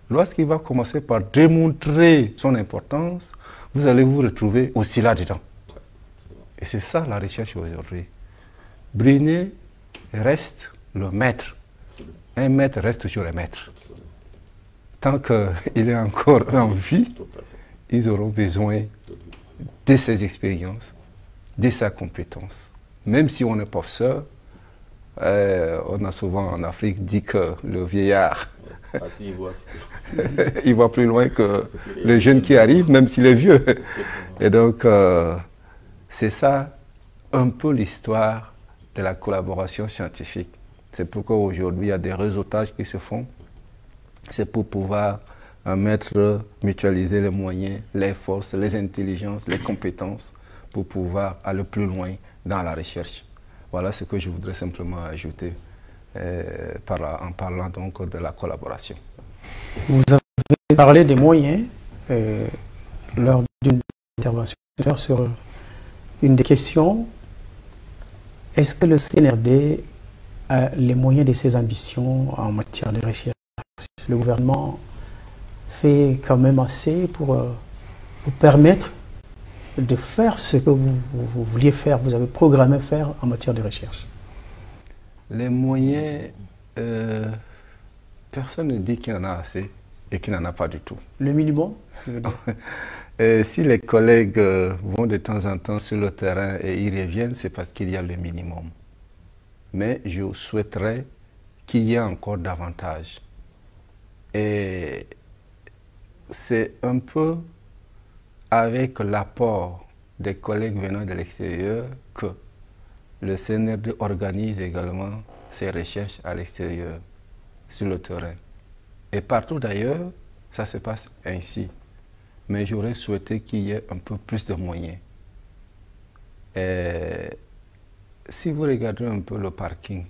lorsqu'il va commencer par démontrer son importance, vous allez vous retrouver aussi là-dedans. Et c'est ça la recherche aujourd'hui. Brunet reste le maître. Un maître reste toujours un maître. Tant qu'il est encore en vie, ils auront besoin de ses expériences, de sa compétence. Même si on est professeur, on a souvent en Afrique dit que le vieillard, il voit plus loin que le jeune qui arrive, même s'il est vieux. Et donc, c'est ça un peu l'histoire de la collaboration scientifique. C'est pourquoi aujourd'hui, il y a des réseautages qui se font. C'est pour pouvoir mutualiser les moyens, les forces, les intelligences, les compétences, pour pouvoir aller plus loin dans la recherche. Voilà ce que je voudrais simplement ajouter en parlant donc de la collaboration. Vous avez parlé des moyens lors d'une intervention sur une des questions. Est-ce que le CNRD a les moyens de ses ambitions en matière de recherche? Le gouvernement fait quand même assez pour vous permettre de faire ce que vous vouliez faire, vous avez programmé faire en matière de recherche? Les moyens, personne ne dit qu'il y en a assez et qu'il n'en a pas du tout. Le minimum? Si les collègues vont de temps en temps sur le terrain et y reviennent, c'est parce qu'il y a le minimum. Mais je souhaiterais qu'il y ait encore davantage. Et c'est un peu avec l'apport des collègues venant de l'extérieur que le CNRD organise également ses recherches à l'extérieur, sur le terrain. Et partout d'ailleurs, ça se passe ainsi. Mais j'aurais souhaité qu'il y ait un peu plus de moyens. Et si vous regardez un peu le parking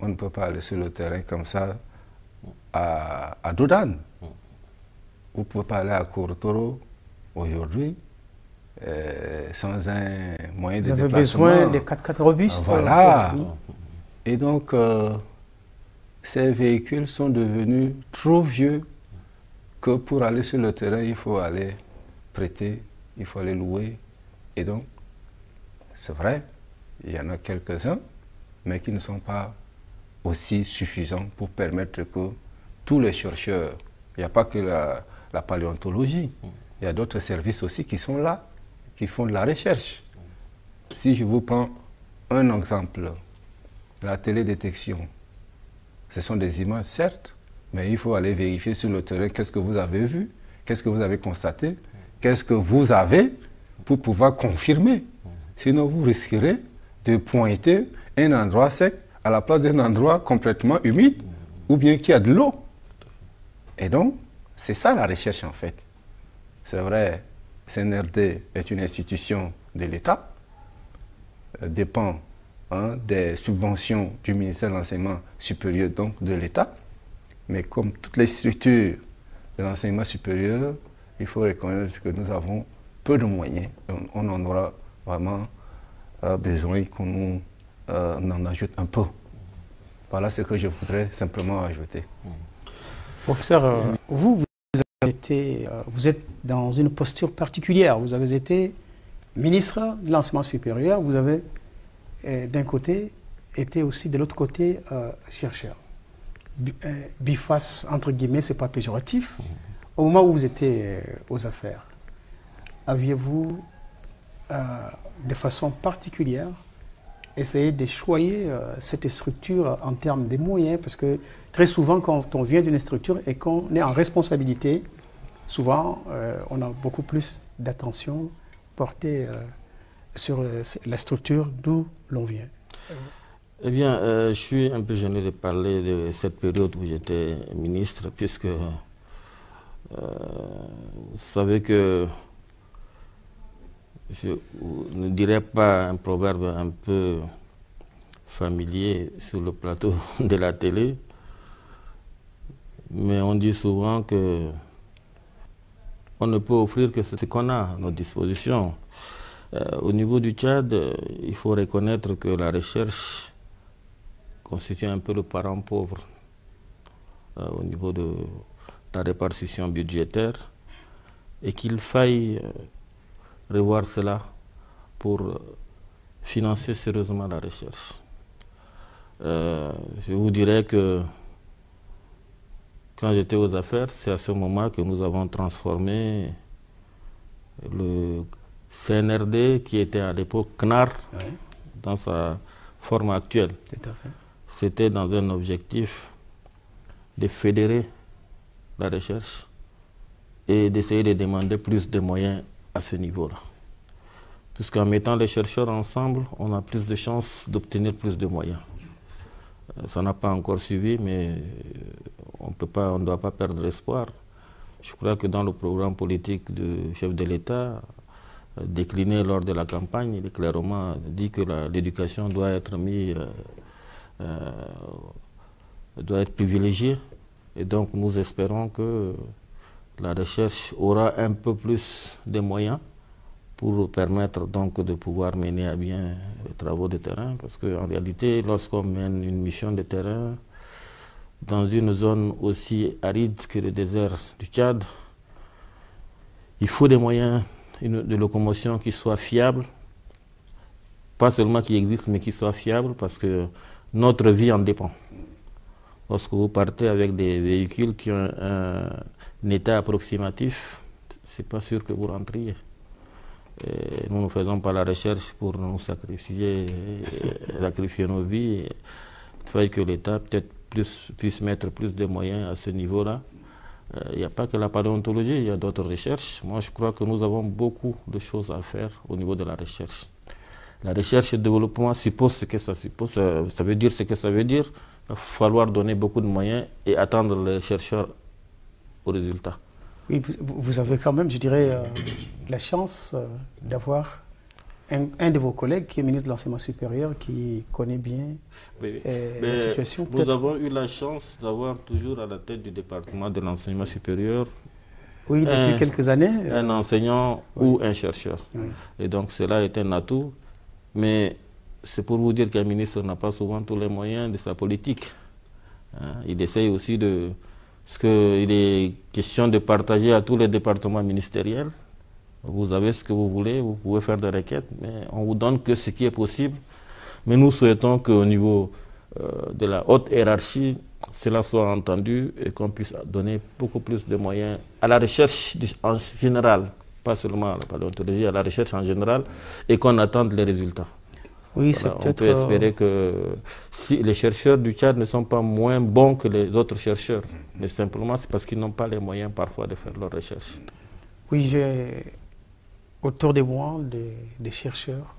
On ne peut pas aller sur le terrain comme ça à Doudan. Vous ne pouvez pas aller à Korotoro aujourd'hui sans un moyen de déplacement. Vous avez besoin des 4x4 robustes. Voilà. Et donc, ces véhicules sont devenus trop vieux que pour aller sur le terrain, il faut aller prêter, il faut aller louer. Et donc, c'est vrai, il y en a quelques-uns, mais qui ne sont pas aussi suffisants pour permettre que tous les chercheurs, il n'y a pas que la paléontologie, il y a d'autres services aussi qui sont là, qui font de la recherche. Si je vous prends un exemple, la télédétection, ce sont des images, certes, mais il faut aller vérifier sur le terrain qu'est-ce que vous avez vu, qu'est-ce que vous avez constaté, qu'est-ce que vous avez pour pouvoir confirmer. Sinon, vous risquerez de pointer un endroit sec à la place d'un endroit complètement humide ou bien qui a de l'eau. Et donc, c'est ça la recherche en fait. C'est vrai, CNRD est une institution de l'État, dépend des subventions du ministère de l'Enseignement supérieur, donc de l'État. Mais comme toutes les structures de l'enseignement supérieur, il faut reconnaître que nous avons peu de moyens. On en aura vraiment besoin qu'on nous en ajoute un peu. Voilà ce que je voudrais simplement ajouter. Professeur, vous êtes dans une posture particulière. Vous avez été ministre de l'enseignement supérieur. Vous avez, d'un côté, été aussi de l'autre côté chercheur. Biface, entre guillemets, ce n'est pas péjoratif. Au moment où vous étiez aux affaires, aviez-vous, de façon particulière, essayé de choyer cette structure en termes des moyens? Parce que très souvent, quand on vient d'une structure et qu'on est en responsabilité, souvent, on a beaucoup plus d'attention portée sur la structure d'où l'on vient. Eh bien, je suis un peu gêné de parler de cette période où j'étais ministre, puisque vous savez que je ne dirais pas un proverbe un peu familier sur le plateau de la télé, mais on dit souvent que on ne peut offrir que ce qu'on a à notre disposition. Au niveau du Tchad, il faut reconnaître que la recherche constitue un peu le parent pauvre au niveau de la répartition budgétaire et qu'il faille revoir cela pour financer sérieusement la recherche. Je vous dirais que quand j'étais aux affaires, c'est à ce moment que nous avons transformé le CNRD, qui était à l'époque CNAR, dans sa forme actuelle. Tout à fait. C'était dans un objectif de fédérer la recherche et d'essayer de demander plus de moyens à ce niveau-là. Puisqu'en mettant les chercheurs ensemble, on a plus de chances d'obtenir plus de moyens. Ça n'a pas encore suivi, mais on ne doit pas perdre espoir. Je crois que dans le programme politique du chef de l'État, décliné lors de la campagne, il est clairement dit que l'éducation doit être doit être privilégiée. Et donc nous espérons que la recherche aura un peu plus de moyens pour permettre donc de pouvoir mener à bien les travaux de terrain. Parce qu'en réalité, lorsqu'on mène une mission de terrain dans une zone aussi aride que le désert du Tchad, il faut des moyens de locomotion qui soient fiables, pas seulement qui existent, mais qui soient fiables, parce que notre vie en dépend. Lorsque vous partez avec des véhicules qui ont un état approximatif, c'est pas sûr que vous rentriez. Et nous ne faisons pas la recherche pour nous sacrifier nos vies. Il faut que l'État peut-être puisse mettre plus de moyens à ce niveau-là. Il n'y a pas que la paléontologie, il y a d'autres recherches. Moi, je crois que nous avons beaucoup de choses à faire au niveau de la recherche. La recherche et le développement suppose ce que ça suppose. Ça veut dire ce que ça veut dire. Il va falloir donner beaucoup de moyens et attendre les chercheurs au résultat. Oui, vous avez quand même, je dirais, la chance d'avoir un de vos collègues qui est ministre de l'Enseignement supérieur, qui connaît bien la situation. Nous avons eu la chance d'avoir toujours à la tête du département de l'enseignement supérieur oui, depuis quelques années. Un enseignant ou un chercheur. Oui. Et donc cela est un atout. Mais c'est pour vous dire qu'un ministre n'a pas souvent tous les moyens de sa politique. Il essaye aussi de... Parce qu'il est question de partager à tous les départements ministériels. Vous avez ce que vous voulez, vous pouvez faire des requêtes, mais on vous donne que ce qui est possible. Mais nous souhaitons qu'au niveau de la haute hiérarchie, cela soit entendu et qu'on puisse donner beaucoup plus de moyens à la recherche en général, pas seulement à la paléontologie, à la recherche en général, et qu'on attende les résultats. Oui, voilà, on peut espérer que si les chercheurs du Tchad ne sont pas moins bons que les autres chercheurs, mais simplement c'est parce qu'ils n'ont pas les moyens parfois de faire leurs recherches. Oui, j'ai autour de moi des chercheurs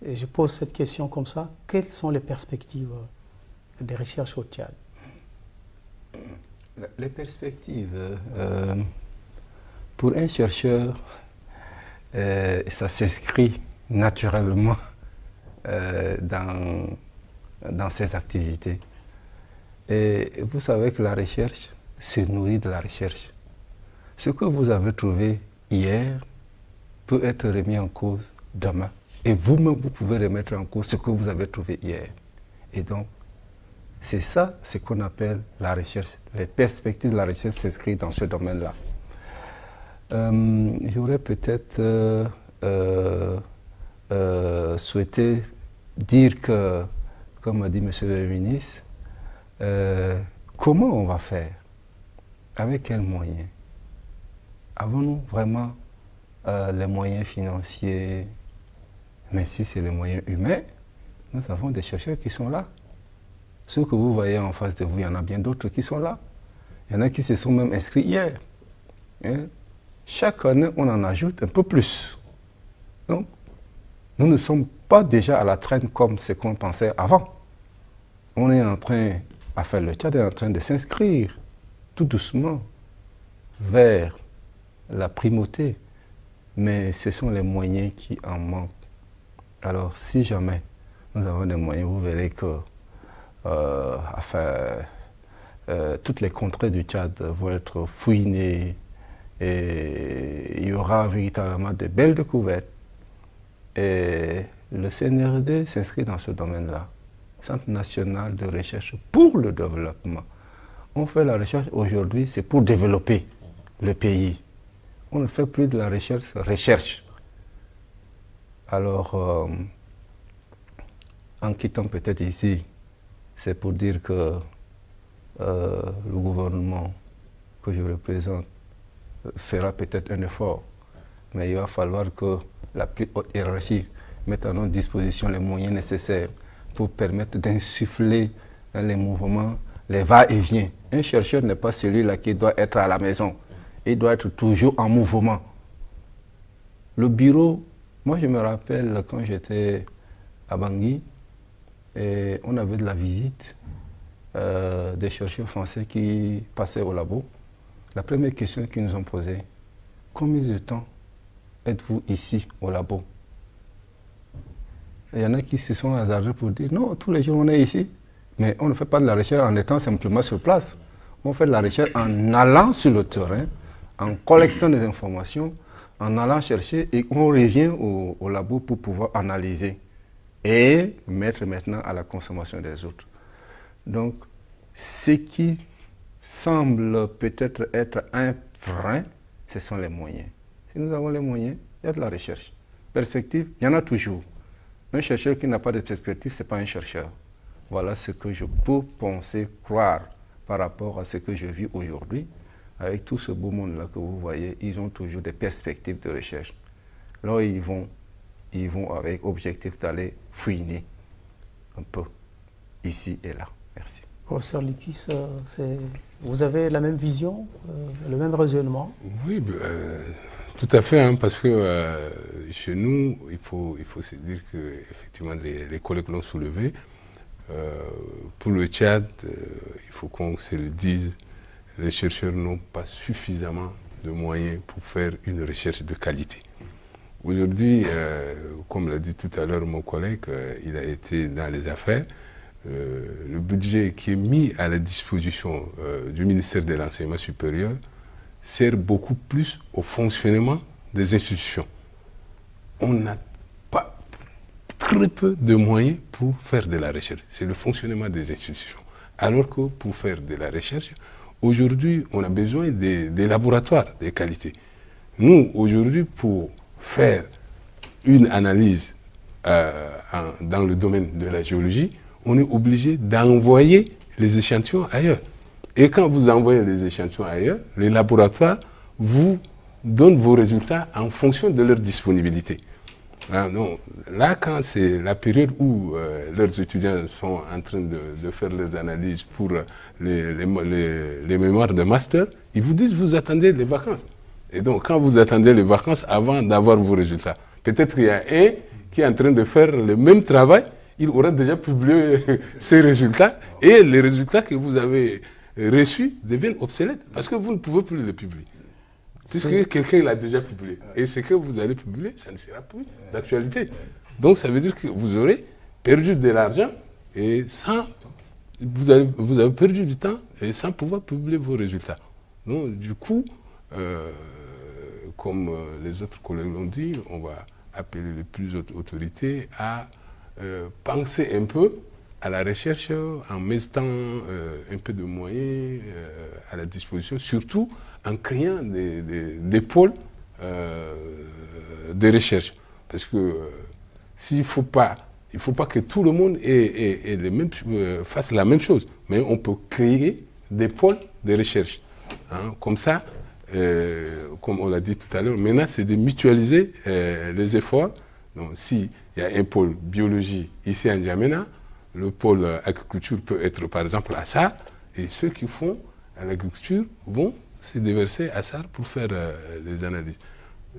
et je pose cette question comme ça. Quelles sont les perspectives des recherches au Tchad? Les perspectives, pour un chercheur, ça s'inscrit naturellement dans ses activités. Et vous savez que la recherche se nourrit de la recherche. Ce que vous avez trouvé hier peut être remis en cause demain. Et vous-même, vous pouvez remettre en cause ce que vous avez trouvé hier. Et donc, c'est ça ce qu'on appelle la recherche. Les perspectives de la recherche s'inscrivent dans ce domaine-là. J'aurais peut-être souhaité dire que, comme a dit M. le ministre, comment on va faire? Avec quels moyens? Avons-nous vraiment les moyens financiers? Mais si c'est les moyens humains, nous avons des chercheurs qui sont là. Ceux que vous voyez en face de vous, il y en a bien d'autres qui sont là. Il y en a qui se sont même inscrits hier. Hein? Chaque année, on en ajoute un peu plus. Donc, nous ne sommes pas déjà à la traîne comme ce qu'on pensait avant. On est en train, enfin le Tchad est en train de s'inscrire tout doucement vers la primauté. Mais ce sont les moyens qui en manquent. Alors, si jamais nous avons des moyens, vous verrez que toutes les contrées du Tchad vont être fouinées et il y aura véritablement de belles découvertes. Et le CNRD s'inscrit dans ce domaine-là, Centre national de recherche pour le développement. On fait la recherche aujourd'hui, c'est pour développer le pays. On ne fait plus de la recherche. Alors, en quittant peut-être ici, c'est pour dire que le gouvernement que je représente fera peut-être un effort, mais il va falloir que la plus haute hiérarchie mette à notre disposition les moyens nécessaires pour permettre d'insuffler les mouvements, les va-et-vient. Un chercheur n'est pas celui-là qui doit être à la maison. Il doit être toujours en mouvement. Le bureau, moi je me rappelle quand j'étais à Bangui, et on avait de la visite des chercheurs français qui passaient au labo. La première question qu'ils nous ont posée, combien de temps êtes-vous ici au labo? Il y en a qui se sont hasardés pour dire, non, tous les jours on est ici, mais on ne fait pas de la recherche en étant simplement sur place. On fait de la recherche en allant sur le terrain, en collectant des informations, en allant chercher et on revient au labo pour pouvoir analyser et mettre maintenant à la consommation des autres. Donc, ce qui semble peut-être être un frein, ce sont les moyens. Si nous avons les moyens, il y a de la recherche. Perspective, il y en a toujours. Un chercheur qui n'a pas de perspective, ce n'est pas un chercheur. Voilà ce que je peux penser, croire par rapport à ce que je vis aujourd'hui. Avec tout ce beau monde-là que vous voyez, ils ont toujours des perspectives de recherche. Là, ils vont avec objectif d'aller fouiner un peu ici et là. Merci. Professeur Likis, vous avez la même vision, le même raisonnement? Oui, tout à fait, hein, parce que chez nous, il faut se dire que effectivement les collègues l'ont soulevé. Pour le Tchad, il faut qu'on se le dise, les chercheurs n'ont pas suffisamment de moyens pour faire une recherche de qualité. Aujourd'hui, comme l'a dit tout à l'heure mon collègue, il a été dans les affaires. Le budget qui est mis à la disposition du ministère de l'Enseignement supérieur sert beaucoup plus au fonctionnement des institutions. On n'a pas très peu de moyens pour faire de la recherche. C'est le fonctionnement des institutions. Alors que pour faire de la recherche, aujourd'hui, on a besoin des laboratoires de qualité. Nous, aujourd'hui, pour faire une analyse dans le domaine de la géologie, on est obligé d'envoyer les échantillons ailleurs. Et quand vous envoyez les échantillons ailleurs, les laboratoires vous donnent vos résultats en fonction de leur disponibilité. Ah non, là, quand c'est la période où leurs étudiants sont en train de faire les analyses pour les mémoires de master, ils vous disent vous attendez les vacances. Et donc, quand vous attendez les vacances avant d'avoir vos résultats, peut-être qu'il y a un qui est en train de faire le même travail, il aura déjà publié ses résultats et les résultats que vous avez reçus deviennent obsolètes parce que vous ne pouvez plus les publier. Puisque quelqu'un l'a déjà publié. Et ce que vous allez publier, ça ne sera plus d'actualité. Donc ça veut dire que vous aurez perdu de l'argent et vous avez perdu du temps et sans pouvoir publier vos résultats. Donc du coup, comme les autres collègues l'ont dit, on va appeler les plus hautes autorités à penser un peu à la recherche en mettant un peu de moyens à la disposition, surtout en créant des pôles de recherche. Parce que il ne faut pas que tout le monde fasse la même chose, mais on peut créer des pôles de recherche. Hein, comme ça, comme on l'a dit tout à l'heure, maintenant c'est de mutualiser les efforts. Donc s'il y a un pôle biologie ici à N'Djamena, le pôle agriculture peut être par exemple à Sarr, et ceux qui font l'agriculture vont se déverser à Sarr pour faire les analyses.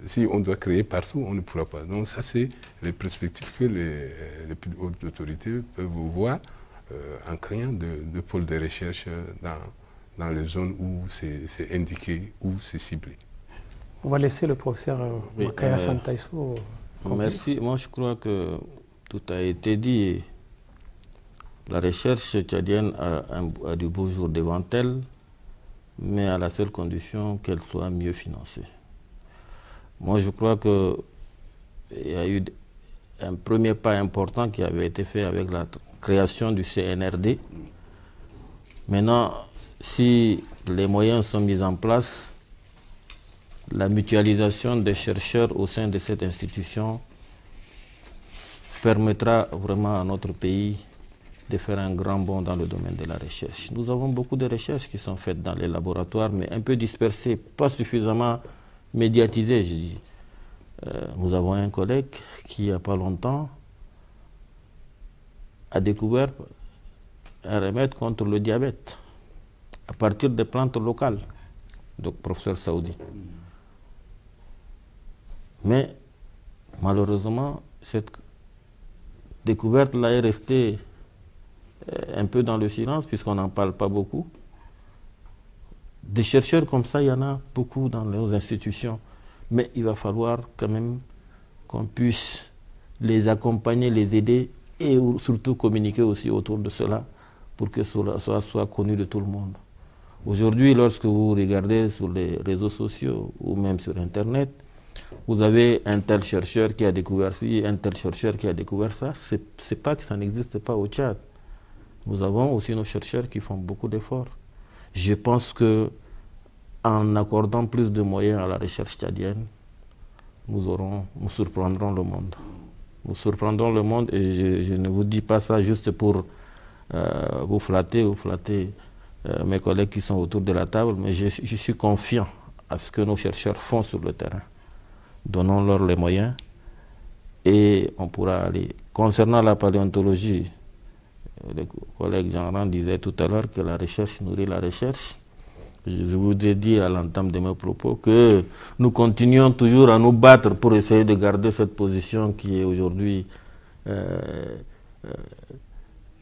Si on doit créer partout, on ne pourra pas. Donc ça, c'est les perspectives que les plus hautes autorités peuvent voir en créant de pôles de recherche dans les zones où c'est indiqué, où c'est ciblé. On va laisser le professeur Makaya Santaiso. Merci. Moi, je crois que tout a été dit. La recherche tchadienne a de beaux jours devant elle, mais à la seule condition qu'elle soit mieux financée. Moi, je crois qu'il y a eu un premier pas important qui avait été fait avec la création du CNRD. Maintenant, si les moyens sont mis en place, la mutualisation des chercheurs au sein de cette institution permettra vraiment à notre pays de faire un grand bond dans le domaine de la recherche. Nous avons beaucoup de recherches qui sont faites dans les laboratoires, mais un peu dispersées, pas suffisamment médiatisées, je dis. Nous avons un collègue qui, il n'y a pas longtemps, a découvert un remède contre le diabète à partir des plantes locales, donc professeur Saoudi. Mais malheureusement, cette découverte-là est restée un peu dans le silence, puisqu'on n'en parle pas beaucoup. Des chercheurs comme ça, il y en a beaucoup dans nos institutions, mais il va falloir quand même qu'on puisse les accompagner, les aider et surtout communiquer aussi autour de cela pour que cela soit connu de tout le monde. Aujourd'hui, lorsque vous regardez sur les réseaux sociaux ou même sur Internet, vous avez un tel chercheur qui a découvert ci, un tel chercheur qui a découvert ça. C'est pas que ça n'existe pas au Tchad. Nous avons aussi nos chercheurs qui font beaucoup d'efforts. Je pense que en accordant plus de moyens à la recherche tchadienne, nous surprendrons le monde. Nous surprendrons le monde et je ne vous dis pas ça juste pour vous flatter ou flatter mes collègues qui sont autour de la table, mais je suis confiant à ce que nos chercheurs font sur le terrain. Donnons-leur les moyens et on pourra aller. Concernant la paléontologie, le collègue Jean-Rand disait tout à l'heure que la recherche nourrit la recherche. Je vous ai dit à l'entame de mes propos que nous continuons toujours à nous battre pour essayer de garder cette position qui est aujourd'hui,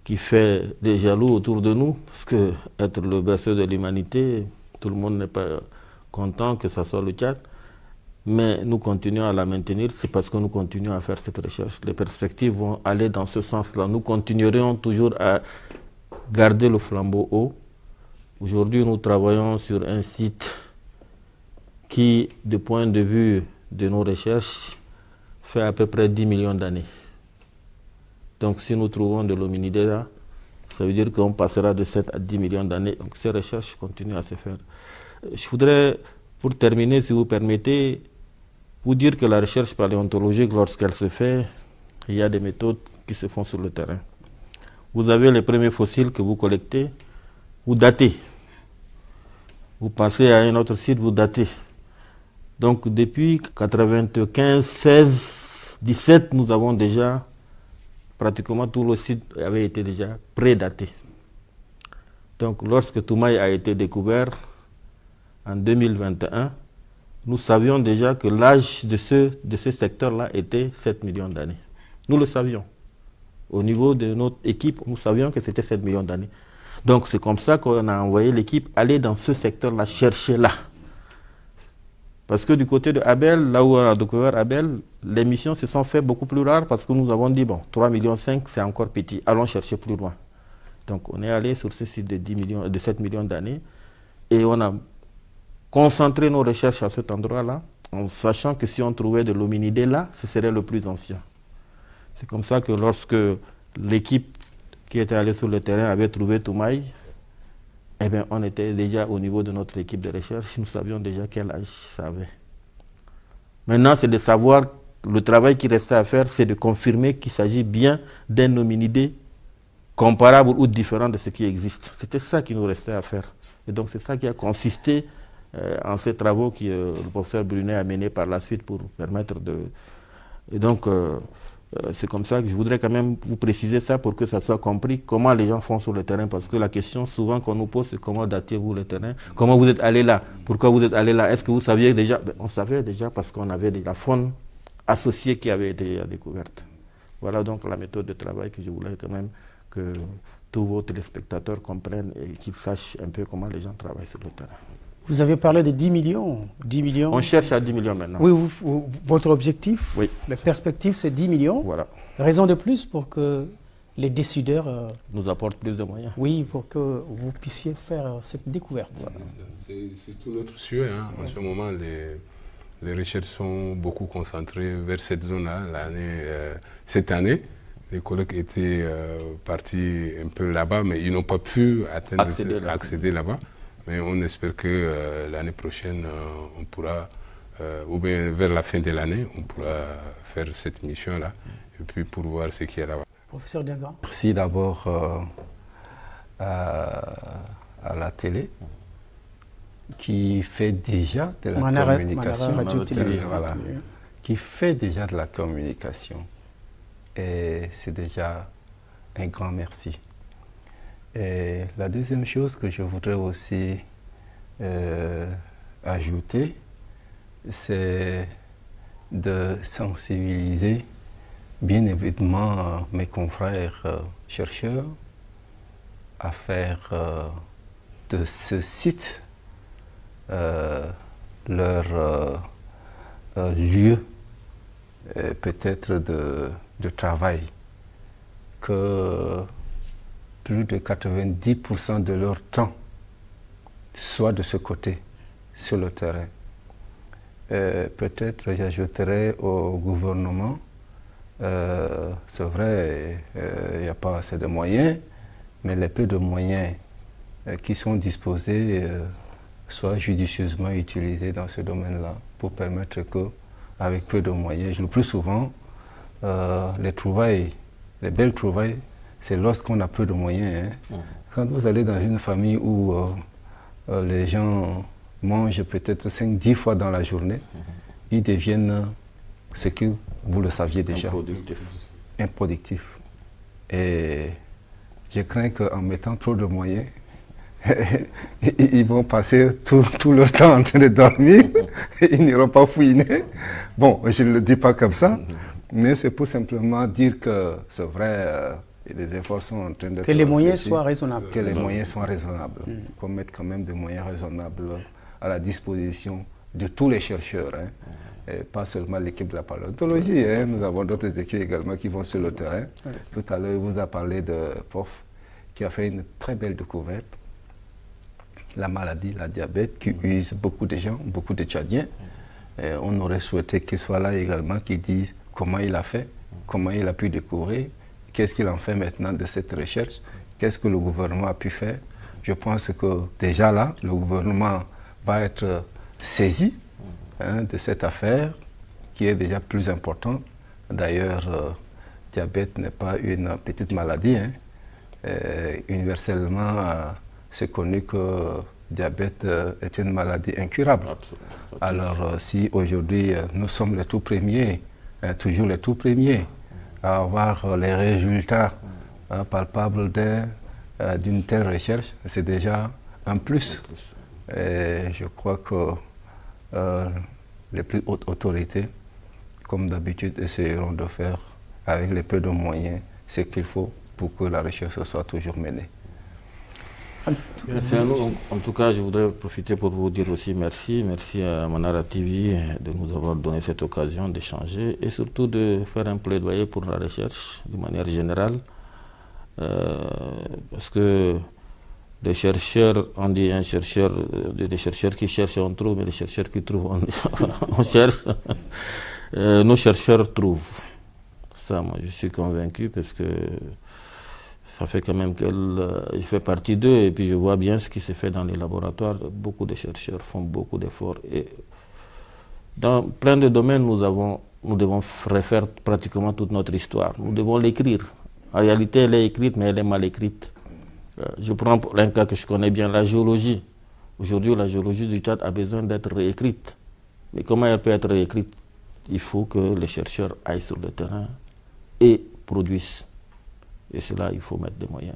qui fait des jaloux autour de nous, parce que être le berceau de l'humanité, tout le monde n'est pas content que ce soit le Tchad. mais nous continuons à la maintenir, c'est parce que nous continuons à faire cette recherche. Les perspectives vont aller dans ce sens-là. Nous continuerons toujours à garder le flambeau haut. Aujourd'hui, nous travaillons sur un site qui, du point de vue de nos recherches, fait à peu près 10 millions d'années. Donc si nous trouvons de l'hominidé là, ça veut dire qu'on passera de 7 à 10 millions d'années. Donc ces recherches continuent à se faire. Je voudrais, pour terminer, si vous permettez, vous dire que la recherche paléontologique, lorsqu'elle se fait, il y a des méthodes qui se font sur le terrain. Vous avez les premiers fossiles que vous collectez, vous datez. Vous passez à un autre site, vous datez. Donc depuis 95, 16, 17, nous avons déjà, pratiquement tout le site avait été déjà prédaté. Donc lorsque Toumaï a été découvert en 2021, nous savions déjà que l'âge de ce secteur-là était 7 millions d'années. Nous le savions. Au niveau de notre équipe, nous savions que c'était 7 millions d'années. Donc c'est comme ça qu'on a envoyé l'équipe aller dans ce secteur-là, chercher là. Parce que du côté de Abel, là où on a découvert Abel, les missions se sont faites beaucoup plus rares parce que nous avons dit, bon, 3,5 millions, c'est encore petit, allons chercher plus loin. Donc on est allé sur ce site de 7 millions d'années et on a concentré nos recherches à cet endroit-là en sachant que si on trouvait de l'hominidé là, ce serait le plus ancien. C'est comme ça que lorsque l'équipe qui était allée sur le terrain avait trouvé Toumaï, eh bien, on était déjà au niveau de notre équipe de recherche, nous savions déjà quel âge ça avait. Maintenant, c'est de savoir, le travail qui restait à faire, c'est de confirmer qu'il s'agit bien d'un hominidé comparable ou différent de ce qui existe. C'était ça qui nous restait à faire. Et donc, c'est ça qui a consisté en ces travaux que le professeur Brunet a menés par la suite pour permettre de... Et donc, c'est comme ça que je voudrais quand même vous préciser ça pour que ça soit compris comment les gens font sur le terrain, parce que la question souvent qu'on nous pose, c'est comment datez-vous le terrain, comment vous êtes allé là, pourquoi vous êtes allé là, est-ce que vous saviez déjà? On savait déjà parce qu'on avait de la faune associée qui avait été découverte. Voilà donc la méthode de travail que je voulais quand même que tous vos téléspectateurs comprennent et qu'ils sachent un peu comment les gens travaillent sur le terrain. Vous avez parlé de 10 millions. 10 millions. On cherche à 10 millions maintenant. Oui, votre objectif, oui, la perspective, c'est 10 millions. Voilà. Raison de plus pour que les décideurs nous apportent plus de moyens. Oui, pour que vous puissiez faire cette découverte. Voilà. C'est tout notre souhait. Hein. En ce moment, les recherches sont beaucoup concentrées vers cette zone-là. Cette année, les collègues étaient partis un peu là-bas, mais ils n'ont pas pu accéder là-bas. Mais on espère que l'année prochaine, on pourra, ou bien vers la fin de l'année, on pourra faire cette mission-là, et puis pour voir ce qu'il y a là-bas. Professeur Diaga. Merci d'abord à la télé, qui fait déjà de la communication. Voilà, qui fait déjà de la communication. Et c'est déjà un grand merci. Et la deuxième chose que je voudrais aussi ajouter, c'est de sensibiliser bien évidemment mes confrères chercheurs à faire de ce site leur lieu peut-être de travail, que plus de 90% de leur temps soit de ce côté, sur le terrain. Peut-être j'ajouterai au gouvernement, c'est vrai, il n'y a pas assez de moyens, mais les peu de moyens qui sont disposés soient judicieusement utilisés dans ce domaine-là, pour permettre que, avec peu de moyens, le plus souvent, les trouvailles, les belles trouvailles, c'est lorsqu'on a peu de moyens. Hein. Quand vous allez dans une famille où les gens mangent peut-être 5-10 fois dans la journée, ils deviennent ce que vous le saviez déjà. Improductifs. Et je crains qu'en mettant trop de moyens, ils vont passer tout leur temps en train de dormir, ils n'iront pas fouiner. Bon, je ne le dis pas comme ça, mais c'est pour simplement dire que c'est vrai, les efforts sont en train d'être... Que les moyens soient raisonnables. Que les moyens soient raisonnables. Qu'on mette quand même des moyens raisonnables à la disposition de tous les chercheurs. Hein. Et pas seulement l'équipe de la paléontologie, hein, nous avons d'autres équipes également qui vont sur le terrain. Tout à l'heure, il vous a parlé de POF, qui a fait une très belle découverte. La maladie, la diabète, qui use beaucoup de gens, beaucoup de Tchadiens. Et on aurait souhaité qu'il soit là également, qui dise comment il a fait, comment il a pu découvrir, qu'est-ce qu'il en fait maintenant de cette recherche, qu'est-ce que le gouvernement a pu faire. Je pense que déjà là, le gouvernement va être saisi de cette affaire qui est déjà plus importante. D'ailleurs, diabète n'est pas une petite maladie. Hein. Universellement, c'est connu que diabète est une maladie incurable. Absolument. Alors, si aujourd'hui nous sommes les tout premiers, toujours les tout premiers, à avoir les résultats palpables d'une telle recherche, c'est déjà un plus. Et je crois que les plus hautes autorités, comme d'habitude, essaieront de faire avec les peu de moyens ce qu'il faut pour que la recherche soit toujours menée. En tout cas, je voudrais profiter pour vous dire aussi merci. Merci à Manara TV de nous avoir donné cette occasion d'échanger et surtout de faire un plaidoyer pour la recherche de manière générale. Parce que les chercheurs, on dit un chercheur, des chercheurs qui cherchent, on trouve, mais les chercheurs qui trouvent, on cherche. Nos chercheurs trouvent. Ça, moi, je suis convaincu parce que ça fait quand même que je fais partie d'eux et puis je vois bien ce qui se fait dans les laboratoires. Beaucoup de chercheurs font beaucoup d'efforts. Et dans plein de domaines, nous devons refaire pratiquement toute notre histoire. Nous devons l'écrire. En réalité, elle est écrite, mais elle est mal écrite. Je prends un cas que je connais bien, la géologie. Aujourd'hui, la géologie du Tchad a besoin d'être réécrite. Mais comment elle peut être réécrite? Il faut que les chercheurs aillent sur le terrain et produisent. Et c'est là il faut mettre des moyens.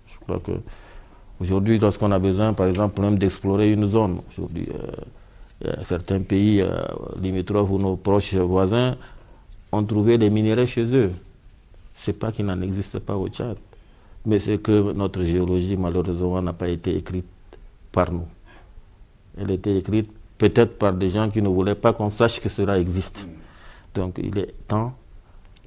Je crois qu'aujourd'hui, lorsqu'on a besoin, par exemple, même d'explorer une zone, aujourd'hui, certains pays limitrophes ou nos proches voisins ont trouvé des minéraux chez eux. Ce n'est pas qu'il n'en existe pas au Tchad, mais c'est que notre géologie, malheureusement, n'a pas été écrite par nous. Elle a été écrite peut-être par des gens qui ne voulaient pas qu'on sache que cela existe. Donc il est temps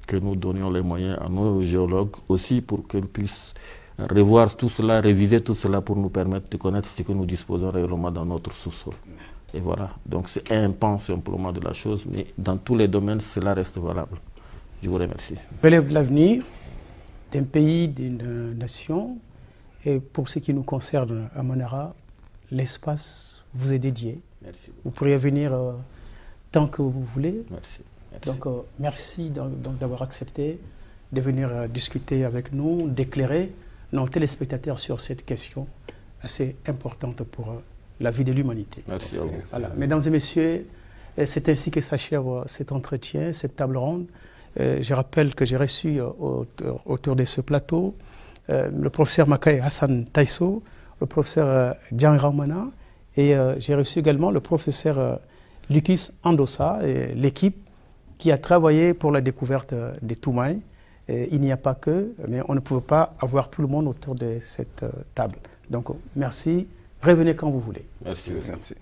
que nous donnions les moyens à nos géologues aussi pour qu'ils puissent revoir tout cela, réviser tout cela pour nous permettre de connaître ce que nous disposons réellement dans notre sous-sol. Et voilà, donc c'est un pan simplement de la chose, mais dans tous les domaines, cela reste valable. Je vous remercie. Relève l'avenir d'un pays, d'une nation, et pour ce qui nous concerne à Manara, l'espace vous est dédié. Merci. Vous pourriez venir tant que vous voulez. Merci. Donc, merci d'avoir accepté de venir discuter avec nous, d'éclairer nos téléspectateurs sur cette question assez importante pour la vie de l'humanité. Merci à vous. Voilà. Mesdames et messieurs, c'est ainsi que s'achève cet entretien, cette table ronde. Je rappelle que j'ai reçu autour de ce plateau le professeur Makaye Hassan Taïso, le professeur Djan Ramana, et j'ai reçu également le professeur Lucas Andossa et l'équipe qui a travaillé pour la découverte des Toumaï. Il n'y a pas que, mais on ne pouvait pas avoir tout le monde autour de cette table. Donc merci, revenez quand vous voulez. Merci. Merci.